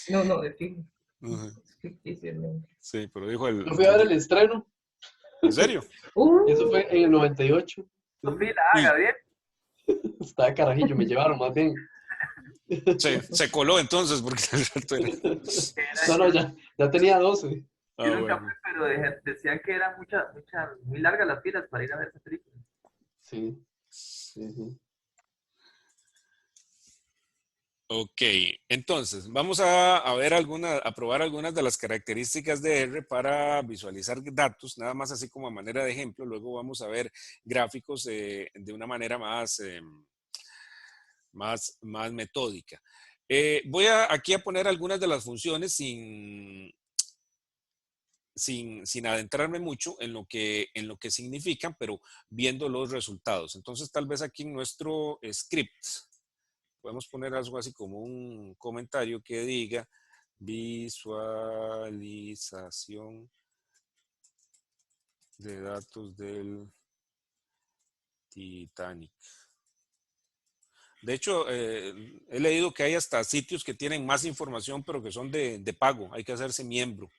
No, no, de fijo. Ujú. Es ficticio el nombre. Sí, pero dijo Yo fui a ver el estreno, ¿En serio? y eso fue en el 98. No Sí. pila, Uy, Gabriel. Estaba de carajillo, me llevaron más bien. se coló entonces porque el rato era. No, no, ya tenía 12. Yo Ah, nunca fui, bueno. pero decían que eran muy largas las filas para ir a ver esa película. Sí, sí, sí. Ok, entonces vamos a ver a probar algunas de las características de R para visualizar datos, nada más así como a manera de ejemplo. Luego vamos a ver gráficos de una manera más metódica. Voy aquí a poner algunas de las funciones sin adentrarme mucho en lo que significan, pero viendo los resultados. Entonces, tal vez aquí en nuestro script podemos poner algo así como un comentario que diga visualización de datos del Titanic. De hecho, he leído que hay hasta sitios que tienen más información, pero que son de pago. Hay que hacerse miembro.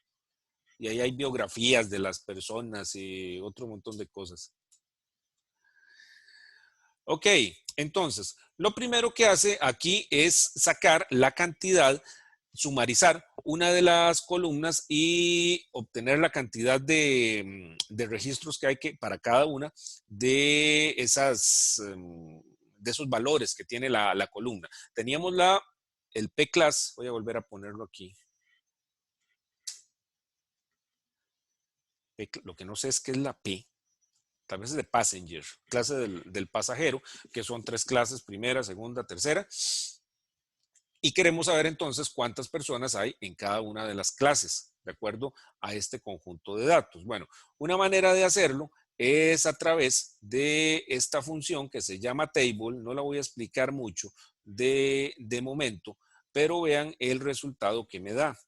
Y ahí hay biografías de las personas y otro montón de cosas. Ok, entonces, lo primero que hace aquí es sacar la cantidad, sumarizar una de las columnas y obtener la cantidad de registros que hay para cada una de de esos valores que tiene la columna. Teníamos el P-class, voy a volver a ponerlo aquí. Lo que no sé es qué es la P. Tal vez es de passenger, clase del pasajero, que son 3 clases, primera, segunda, tercera. Y queremos saber entonces cuántas personas hay en cada una de las clases, de acuerdo a este conjunto de datos. Bueno, una manera de hacerlo es a través de esta función que se llama table. No la voy a explicar mucho de momento, pero vean el resultado que me da.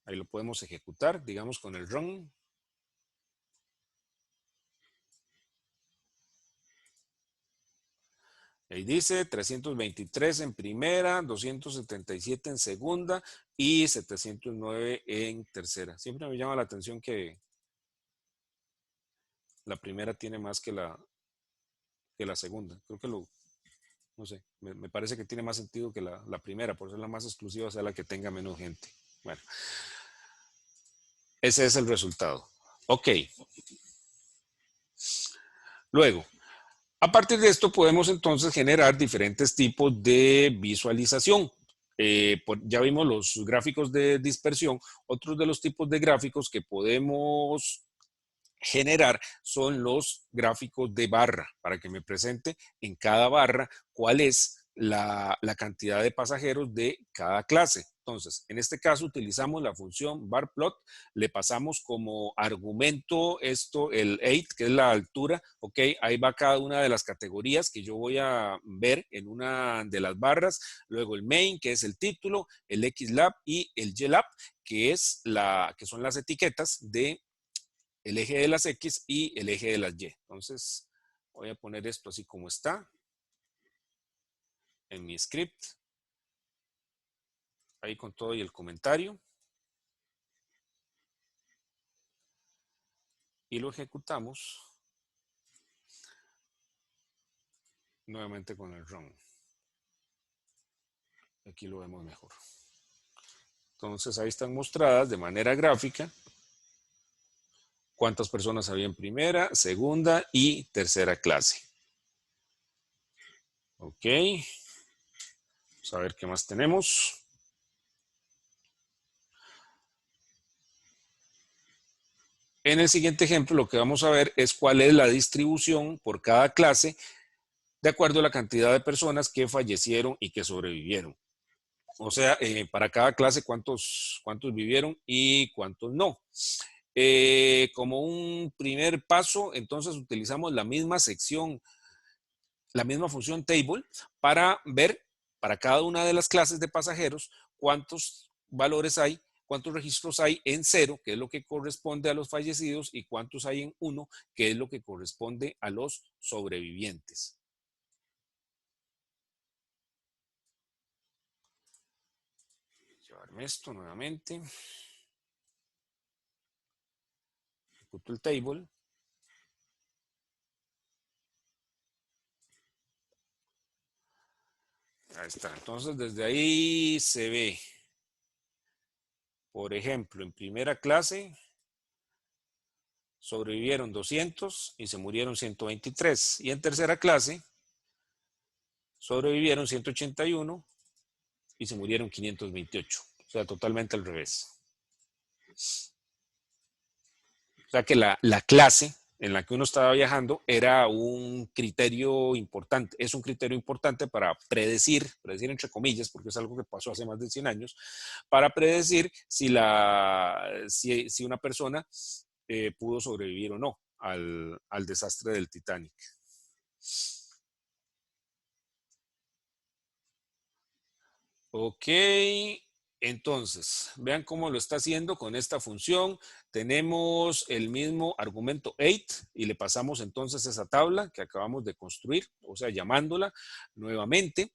Ahí lo podemos ejecutar, digamos, con el run. Ahí dice 323 en primera, 277 en segunda y 709 en tercera. Siempre me llama la atención que la primera tiene más que la segunda. Creo que no sé, me parece que tiene más sentido que la primera, por ser la más exclusiva, sea la que tenga menos gente. Bueno, ese es el resultado. Ok. Luego, a partir de esto podemos entonces generar diferentes tipos de visualización. Ya vimos los gráficos de dispersión. Otros de los tipos de gráficos que podemos generar son los gráficos de barra, para que me presente en cada barra cuál es la cantidad de pasajeros de cada clase. Entonces, en este caso utilizamos la función barplot, le pasamos como argumento el 8, que es la altura, ok, ahí va cada una de las categorías que yo voy a ver en una de las barras, luego el main, que es el título, el xlab y el ylab, que son las etiquetas de el eje de las X y el eje de las Y. Entonces, voy a poner esto así como está en mi script. Ahí con todo y el comentario. Y lo ejecutamos. nuevamente con el run. Aquí lo vemos mejor. Entonces ahí están mostradas de manera gráfica cuántas personas había en primera, segunda y tercera clase. Ok. Vamos a ver qué más tenemos. En el siguiente ejemplo lo que vamos a ver es cuál es la distribución por cada clase de acuerdo a la cantidad de personas que fallecieron y que sobrevivieron. O sea, para cada clase cuántos vivieron y cuántos no. Como un primer paso, entonces utilizamos la misma sección, la misma función table para ver para cada una de las clases de pasajeros cuántos valores hay, cuántos registros hay en 0, que es lo que corresponde a los fallecidos, y cuántos hay en 1, que es lo que corresponde a los sobrevivientes. Llevarme esto nuevamente. Ejecuto el table. Ahí está. Entonces, desde ahí se ve, por ejemplo, en primera clase sobrevivieron 200 y se murieron 123. Y en tercera clase sobrevivieron 181 y se murieron 528. O sea, totalmente al revés. O sea que la clase en la que uno estaba viajando era un criterio importante, es un criterio importante para predecir entre comillas, porque es algo que pasó hace más de 100 años, para predecir si una persona pudo sobrevivir o no al desastre del Titanic. Ok, entonces, vean cómo lo está haciendo con esta función. Tenemos el mismo argumento 8 y le pasamos entonces esa tabla que acabamos de construir, o sea, llamándola nuevamente.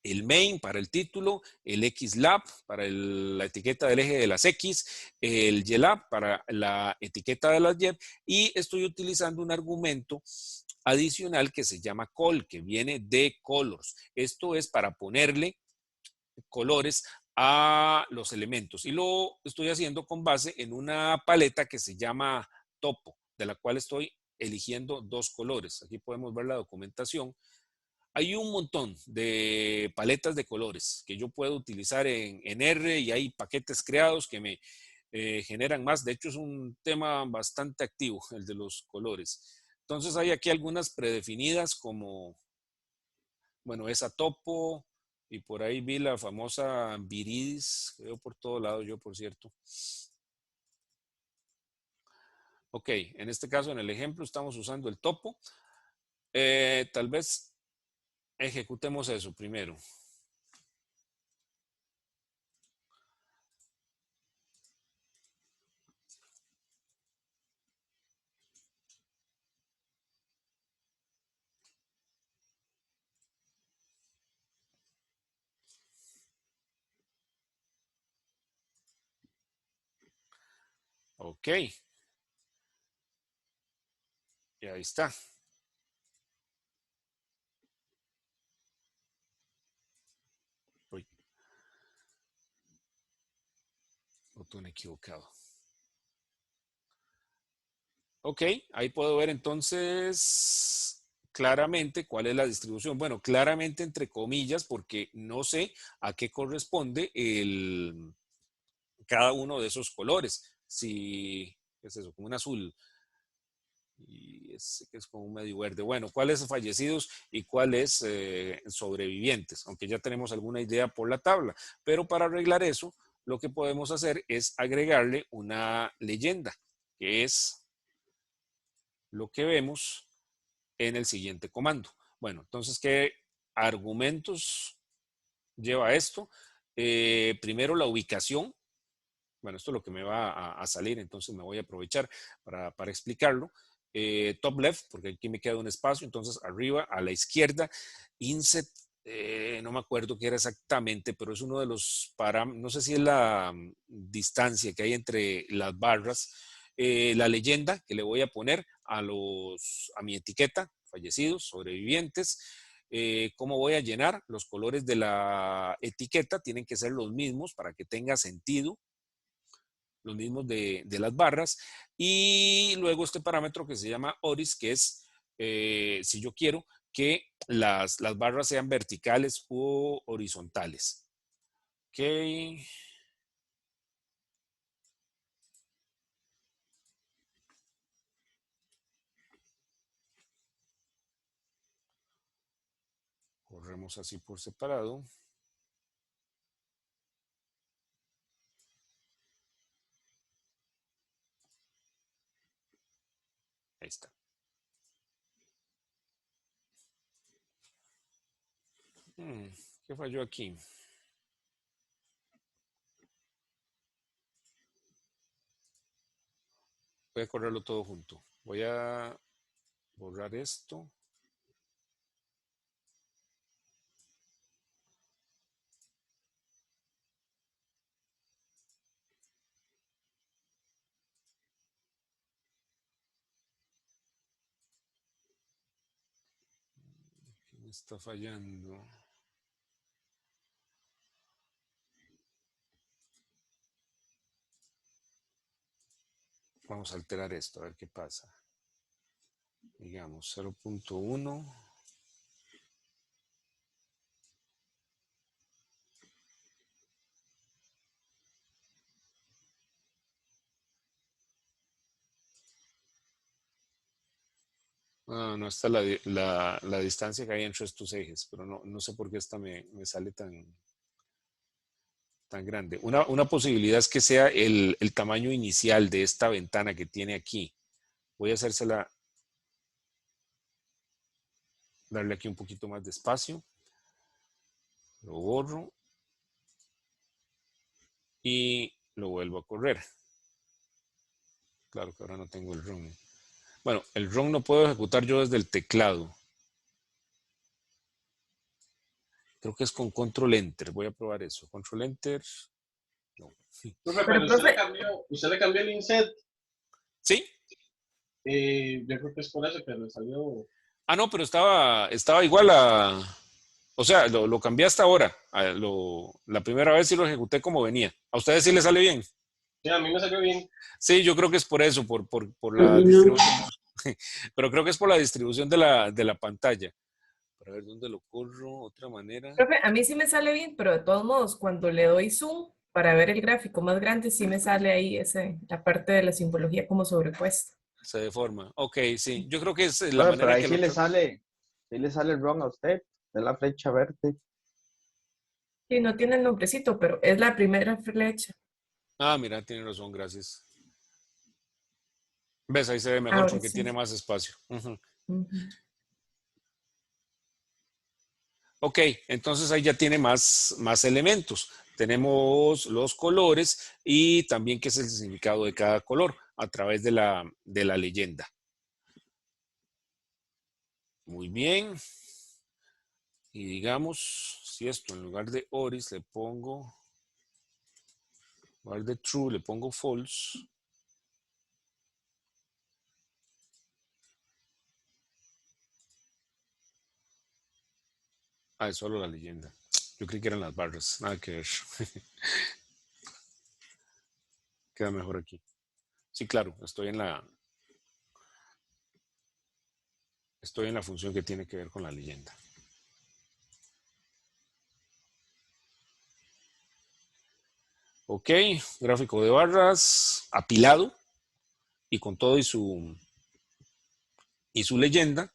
El main para el título, el xlab para la etiqueta del eje de las X, el ylab para la etiqueta de las Y, y estoy utilizando un argumento adicional que se llama col, que viene de colors. Esto es para ponerle colores a los elementos, y lo estoy haciendo con base en una paleta que se llama topo, de la cual estoy eligiendo 2 colores. Aquí podemos ver la documentación. Hay un montón de paletas de colores que yo puedo utilizar en R, y hay paquetes creados que me generan más. De hecho, es un tema bastante activo el de los colores. Entonces hay aquí algunas predefinidas como, bueno, esa topo, y por ahí vi la famosa viridis, que veo por todo lado yo, por cierto. Ok, en este caso, en el ejemplo, estamos usando el topo. Tal vez ejecutemos eso primero. Ok. Y ahí está. Uy. Botón equivocado. Ok, ahí puedo ver entonces claramente cuál es la distribución. Bueno, claramente entre comillas, porque no sé a qué corresponde cada uno de esos colores. Si es eso, como un azul, y ese que es como un medio verde. Bueno, ¿cuáles fallecidos y cuáles sobrevivientes? Aunque ya tenemos alguna idea por la tabla. Pero para arreglar eso, lo que podemos hacer es agregarle una leyenda, que es lo que vemos en el siguiente comando. Bueno, entonces, ¿qué argumentos lleva esto? Primero, la ubicación. Bueno, esto es lo que me va a salir, entonces me voy a aprovechar para explicarlo. Top left, porque aquí me queda un espacio, entonces arriba a la izquierda. Inset, no me acuerdo qué era exactamente, pero es uno de los parámetros, no sé si es la distancia que hay entre las barras. La leyenda que le voy a poner a mi etiqueta, fallecidos, sobrevivientes. ¿Cómo voy a llenar? Los colores de la etiqueta tienen que ser los mismos para que tenga sentido, los mismos de las barras. Y luego este parámetro que se llama ORIS, que es si yo quiero que las barras sean verticales u horizontales. Ok. Corremos así por separado. Ahí está. ¿Qué falló aquí? Voy a correrlo todo junto. Voy a borrar esto. ¿Qué me está fallando? Vamos a alterar esto, a ver qué pasa. Digamos 0.1. No está la distancia que hay entre estos ejes, pero no sé por qué esta me sale tan grande. Una posibilidad es que sea el tamaño inicial de esta ventana que tiene aquí. Voy a hacérsela, darle aquí un poquito más de espacio. Lo borro y lo vuelvo a correr. Claro que ahora no tengo el ROM. Bueno, el ROM no puedo ejecutar yo desde el teclado. Creo que es con Control Enter. Voy a probar eso. Control Enter. No. Profe, Pero, pero profe, usted le cambió el inset. ¿Sí? Yo creo que es por eso que le salió. Ah, no, pero estaba igual a... O sea, lo cambié hasta ahora. La primera vez sí lo ejecuté como venía. ¿A ustedes sí les sale bien? Sí, a mí me salió bien. Sí, yo creo que es por eso, por A la mí no. distribución. Pero creo que es por la distribución de la pantalla. Para ver dónde lo corro, otra manera. profe, a mí sí me sale bien, pero de todos modos, cuando le doy zoom para ver el gráfico más grande, sí me sale ahí la parte de la simbología como sobrepuesta. Se deforma. Ok, sí. Yo creo que es la Bueno, manera pero en ahí que sí le sale el wrong a usted, de la flecha verde. Sí, no tiene el nombrecito, pero es la primera flecha. Ah, mira, tiene razón, gracias. ¿Ves? Ahí se ve mejor Ahora porque sí. tiene más espacio. Ujú. Ujú. Ok, entonces ahí ya tiene más elementos. Tenemos los colores y también qué es el significado de cada color a través de la leyenda. Muy bien. Y digamos, si esto en lugar de Oris le pongo, en lugar de true le pongo false. Ah, es solo la leyenda. Yo creí que eran las barras, nada que ver. Queda mejor aquí. Sí, claro, estoy en la función que tiene que ver con la leyenda. Ok, gráfico de barras, apilado y con todo y su leyenda.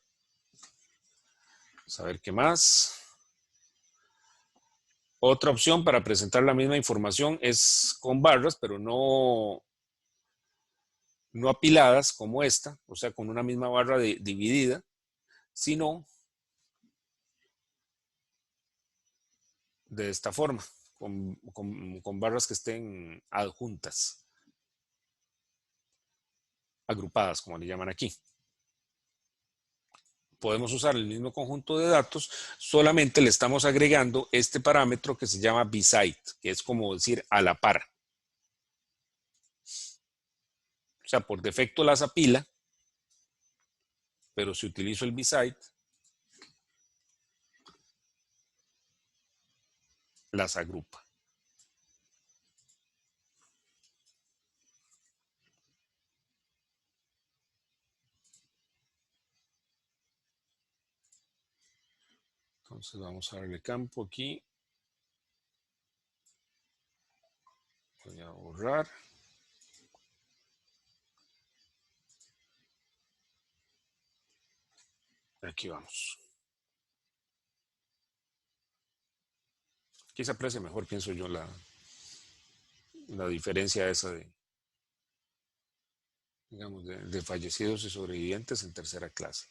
Vamos a ver qué más. Otra opción para presentar la misma información es con barras, pero no apiladas como esta, o sea, con una misma barra dividida, sino de esta forma, con barras que estén adjuntas, agrupadas, como le llaman aquí. Podemos usar el mismo conjunto de datos, solamente le estamos agregando este parámetro que se llama beside, que es como decir a la par. O sea, por defecto las apila, pero si utilizo el beside, las agrupa. Entonces vamos a darle campo aquí. Voy a borrar. Aquí vamos. Aquí se aprecia mejor, pienso yo, la diferencia esa de, digamos, de fallecidos y sobrevivientes en tercera clase.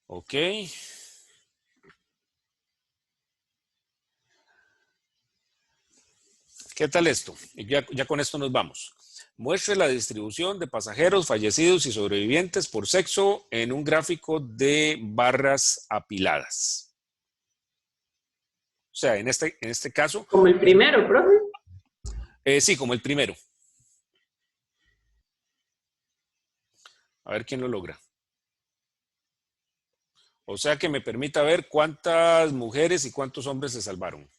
Ok. ¿Qué tal esto? Y ya con esto nos vamos. Muestre la distribución de pasajeros, fallecidos y sobrevivientes por sexo en un gráfico de barras apiladas. O sea, en este caso... Como el primero, profe. Sí, como el primero. A ver quién lo logra. O sea, que me permita ver cuántas mujeres y cuántos hombres se salvaron.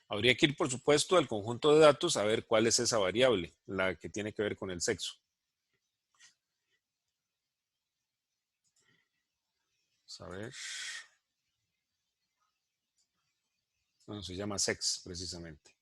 Habría que ir, por supuesto, al conjunto de datos a ver cuál es esa variable, la que tiene que ver con el sexo. Vamos a ver. Bueno, se llama sex, precisamente.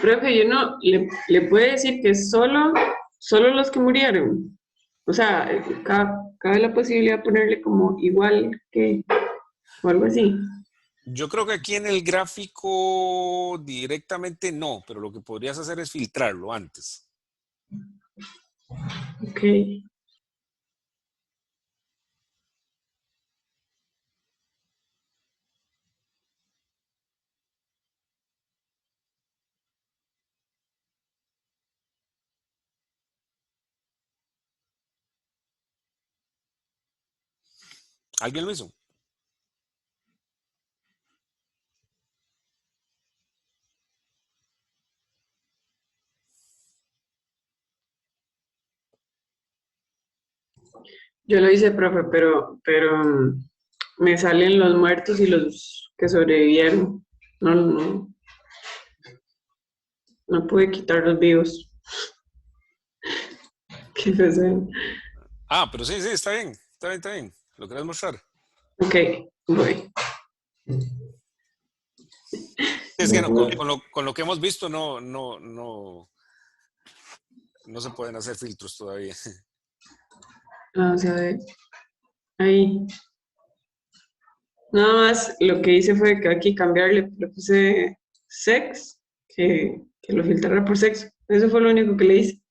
Profe, yo no, le puede decir que solo los que murieron. O sea, cabe la posibilidad de ponerle como igual que, o algo así. Yo creo que aquí en el gráfico directamente no, pero lo que podrías hacer es filtrarlo antes. Ok. ¿Alguien lo hizo? Yo lo hice, profe, pero me salen los muertos y los que sobrevivieron. No pude quitar los vivos. Qué pesado. Ah, pero sí, está bien, está bien. ¿Lo querés mostrar? Ok, voy. Es que con lo que hemos visto no se pueden hacer filtros todavía. Vamos a ver. Ahí. Nada más lo que hice fue que aquí cambiarle, le puse sex, que lo filtrara por sexo. Eso fue lo único que le hice.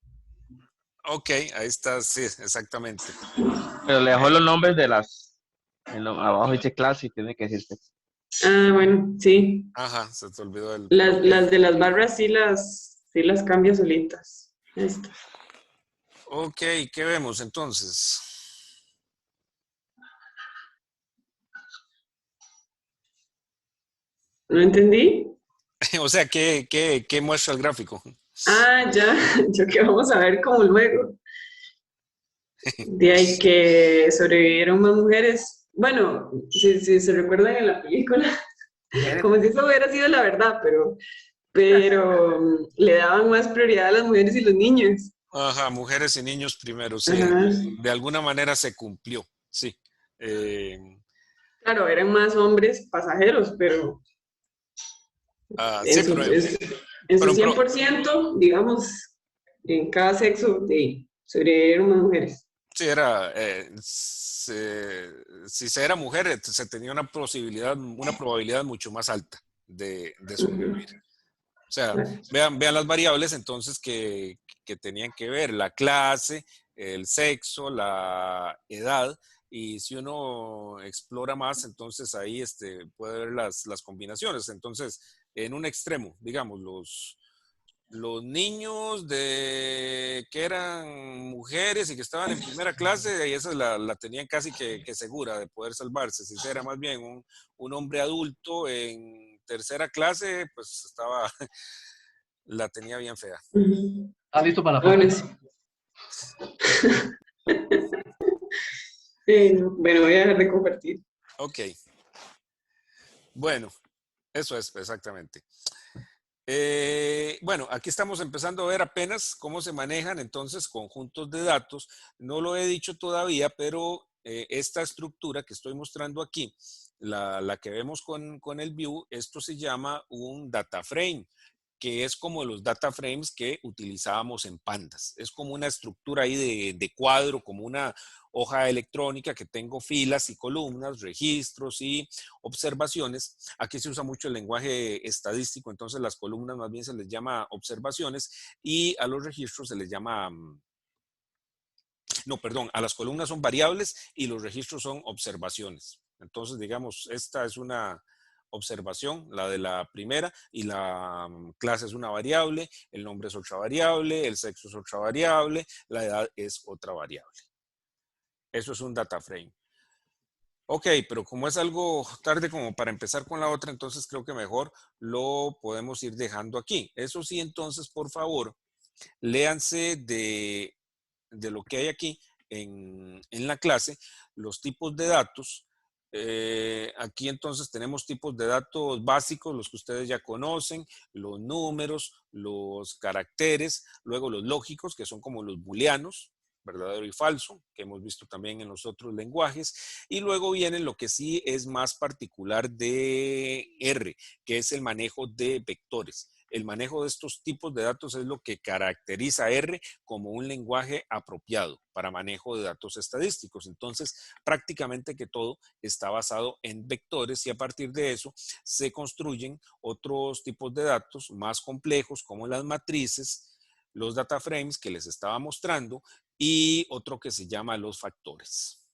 Ok, ahí está, sí, exactamente. Pero le dejó los nombres de las... abajo dice clase y tiene que decir sexo. Ah, bueno, sí. Ajá, se te olvidó el... Las de las barras sí las cambio solitas. Ahí está. Ok, ¿qué vemos entonces? ¿No entendí? O sea, ¿qué muestra el gráfico? Ah, ya. Yo que vamos a ver cómo luego. De ahí que sobrevivieron más mujeres. Bueno, si se recuerdan en la película, Como si eso hubiera sido la verdad, pero le daban más prioridad a las mujeres y los niños. Ajá, mujeres y niños primero, sí. Ajá. De alguna manera se cumplió, sí. Claro, eran más hombres pasajeros, pero Sí, en su, pero, en su pero, pero- 100%, digamos, en cada sexo, sobrevivieron más mujeres. sí, era, si se era mujer, se tenía una probabilidad mucho más alta de sobrevivir. O sea, vean las variables entonces que tenían que ver, la clase, el sexo, la edad, y si uno explora más, entonces ahí puede ver las combinaciones. Entonces, en un extremo, digamos, los niños que eran mujeres y que estaban en primera clase, y esa la tenían casi que segura de poder salvarse. Si era más bien un hombre adulto en tercera clase, pues la tenía bien fea. ¿Está listo para la Bueno, próxima? bueno, voy a dejar de compartir. Ok. Bueno, eso es exactamente. Bueno, aquí estamos empezando a ver apenas cómo se manejan entonces conjuntos de datos. No lo he dicho todavía, pero esta estructura que estoy mostrando aquí, la que vemos con el view, esto se llama un data frame, que es como los data frames que utilizábamos en Pandas. Es como una estructura ahí de cuadro, como una hoja electrónica que tengo filas y columnas, registros y observaciones. Aquí se usa mucho el lenguaje estadístico, entonces las columnas más bien se les llama observaciones y a los registros se les llama, no, perdón, a las columnas son variables y los registros son observaciones. Entonces, digamos, esta es una observación, la de la primera, y la clase es una variable, el nombre es otra variable, el sexo es otra variable, la edad es otra variable. Eso es un data frame. Ok, pero como es algo tarde como para empezar con la otra, entonces creo que mejor lo podemos ir dejando aquí. Eso sí, entonces, por favor, léanse de lo que hay aquí en la clase, los tipos de datos. Aquí entonces tenemos tipos de datos básicos, los que ustedes ya conocen, los números, los caracteres, luego los lógicos, que son como los booleanos, verdadero y falso, que hemos visto también en los otros lenguajes, y luego viene lo que sí es más particular de R, que es el manejo de vectores. El manejo de estos tipos de datos es lo que caracteriza a R como un lenguaje apropiado para manejo de datos estadísticos. Entonces, prácticamente que todo está basado en vectores y a partir de eso se construyen otros tipos de datos más complejos como las matrices, los data frames que les estaba mostrando y otro que se llama los factores.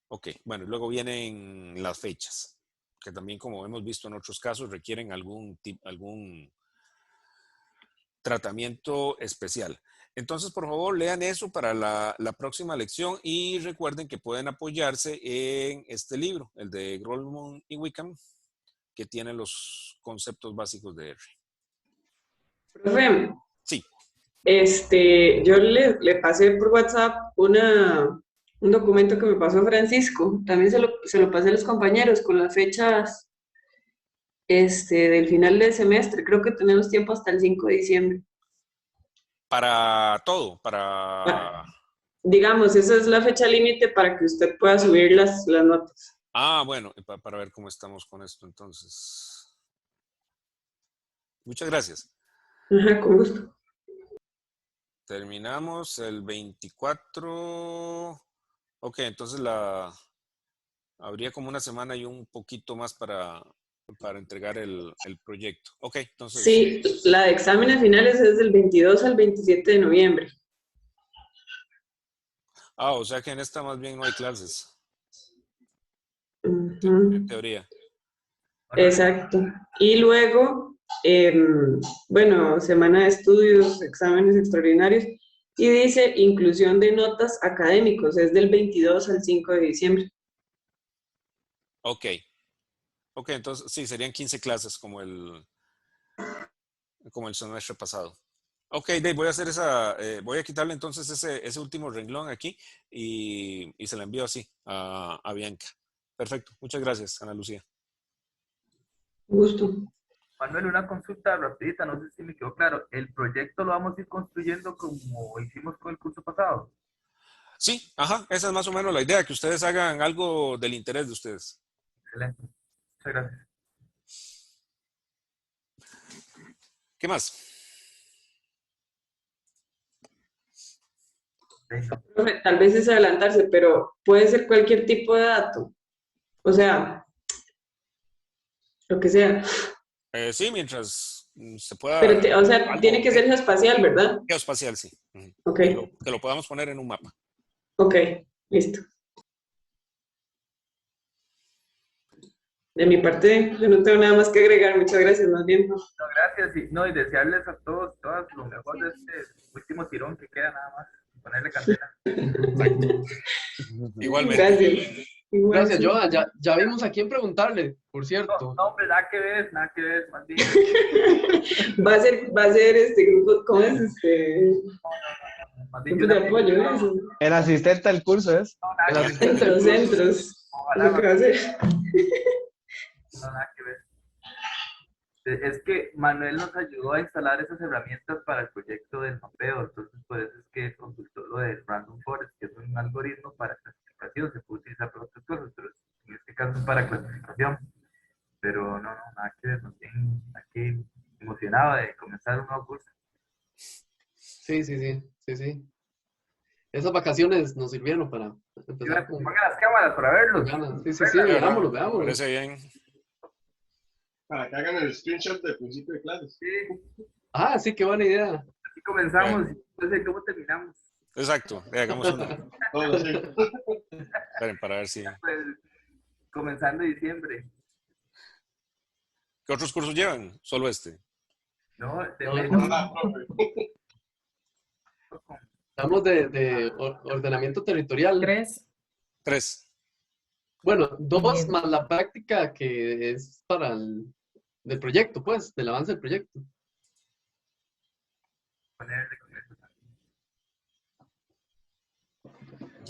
Ok, bueno, luego vienen las fechas, que también, como hemos visto en otros casos, requieren algún tratamiento especial. Entonces, por favor, lean eso para la próxima lección y recuerden que pueden apoyarse en este libro, el de Goldman y Wickham, que tiene los conceptos básicos de R. Profe, Sí. yo le pasé por WhatsApp un documento que me pasó Francisco. También se lo pasé a los compañeros con las fechas del final del semestre. Creo que tenemos tiempo hasta el 5 de diciembre. Para todo, para... Digamos, esa es la fecha límite para que usted pueda subir las notas. Ah, bueno, para ver cómo estamos con esto entonces. Muchas gracias. Ajá, con gusto. Terminamos el 24. Ok, entonces habría como una semana y un poquito más para entregar el proyecto. Ok, entonces... Sí, la de exámenes finales es del 22 al 27 de noviembre. Ah, o sea que en esta más bien no hay clases. En teoría. Exacto. Y luego, bueno, semana de estudios, exámenes extraordinarios, y dice inclusión de notas académicos, es del 22 al 5 de diciembre. Ok. Ok, entonces sí, serían 15 clases como el semestre pasado. Ok, Dave, voy a hacer voy a quitarle entonces ese último renglón aquí y se la envío así a Bianca. Perfecto, muchas gracias, Ana Lucía. Gusto. Manuel, una consulta rapidita, no sé si me quedó claro. ¿El proyecto lo vamos a ir construyendo como hicimos con el curso pasado? Sí, ajá, esa es más o menos la idea, que ustedes hagan algo del interés de ustedes. Excelente. Muchas gracias. ¿Qué más? Profe, tal vez es adelantarse, pero puede ser cualquier tipo de dato. O sea, lo que sea. Sí, mientras se pueda... Pero, o sea, algo tiene que ser geoespacial, ¿verdad? geoespacial, sí. Ujú. Ok, Que lo podamos poner en un mapa. ok, listo. De mi parte, yo no tengo nada más que agregar. Muchas gracias, más bien. No, gracias. Y desearles a todos, todas lo mejor de este último tirón que queda nada más. Ponerle candela. Igualmente. Gracias. Igual, Gracias, sí. Joa. Ya vimos a quién preguntarle, por No, cierto. no, hombre, nada que ver, más bien. Va a ser este grupo, ¿cómo es? Más bien Grupo yo de apoyo, ¿no? Eso. El asistente al curso es. no, nada El que ver, asistente del Los curso. centros. ojalá, Lo que va a hacer. no, nada que ver. Es que Manuel nos ayudó a instalar esas herramientas para el proyecto del mapeo, entonces por eso es que consultó lo del Random Forest, que es un algoritmo para clasificación, se puede utilizar para otras cosas, pero en este caso es para clasificación. Pero no, nada que ver, nos tienen aquí emocionado de comenzar un nuevo curso. Sí. Esas vacaciones nos sirvieron para empezar con Pongan las cámaras para verlos. ganas. Sí, veámoslo. Me parece bien. Para que hagan el screenshot del principio de clases. Sí, Ah, sí, qué buena idea. así comenzamos y no sé cómo terminamos. Exacto. Hagamos uno. Todo así. Esperen para ver si... Pues, comenzando diciembre. ¿Qué otros cursos llevan? Solo este. No, Ah, profe. Hablamos de ordenamiento territorial. 3. 3. Bueno, 2 Bien. más la práctica que es para del proyecto, pues, del avance del proyecto. ponerle con eso.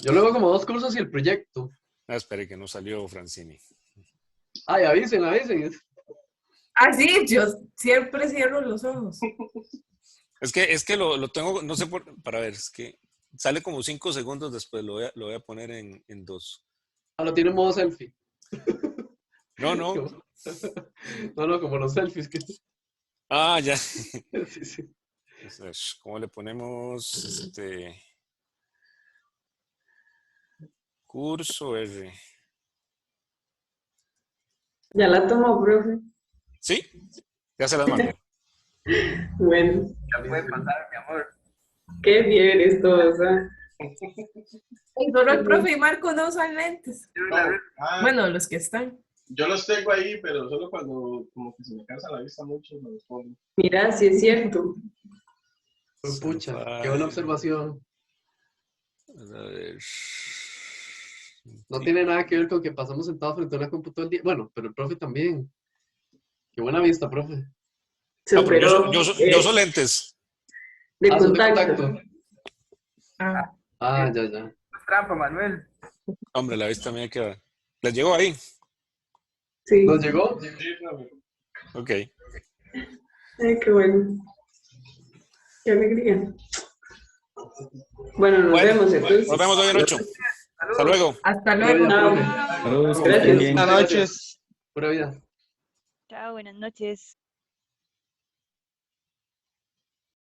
Yo luego como 2 cursos y el proyecto. Espere que no salió Francini. Ay, avisen. Ah, sí, yo siempre cierro los ojos. Es que lo tengo, no sé para ver, es que sale como 5 segundos después, lo voy a poner en 2. Ah, lo tiene en modo selfie. No. No, como los selfies. Ah, ya. Sí. Entonces, ¿cómo le ponemos curso R? Ya la tomó, profe. ¿Sí? Ya se las mandé. Bueno, Ya puede pasar, mi amor. qué bien esto, o sea. Solo el profe y Marco no usan lentes. Ah, Bueno, los que están. yo los tengo ahí, pero solo cuando como que se me cansa la vista mucho me los pongo. Mira, sí es cierto. Pues, pucha, qué buena observación. A ver. No tiene nada que ver con que pasamos sentados frente a una computadora el día. Bueno, pero el profe también. Qué buena vista, profe. Se No, pero operó yo uso lentes. de Ah, son de contacto. Ah, Ah, ya. Es trampa, Manuel. Hombre, la vista mía queda. ¿Les llegó ahí? Sí. ¿Nos llegó? Sí, profe. Ok. Ay, qué bueno. Qué alegría. Bueno, nos Bueno, vemos entonces. Nos vemos hoy en 8. Hasta luego. hasta luego. Chao. Chao. Saludos, que Gracias. estén bien. Buenas noches. Pura vida. Chao, buenas noches.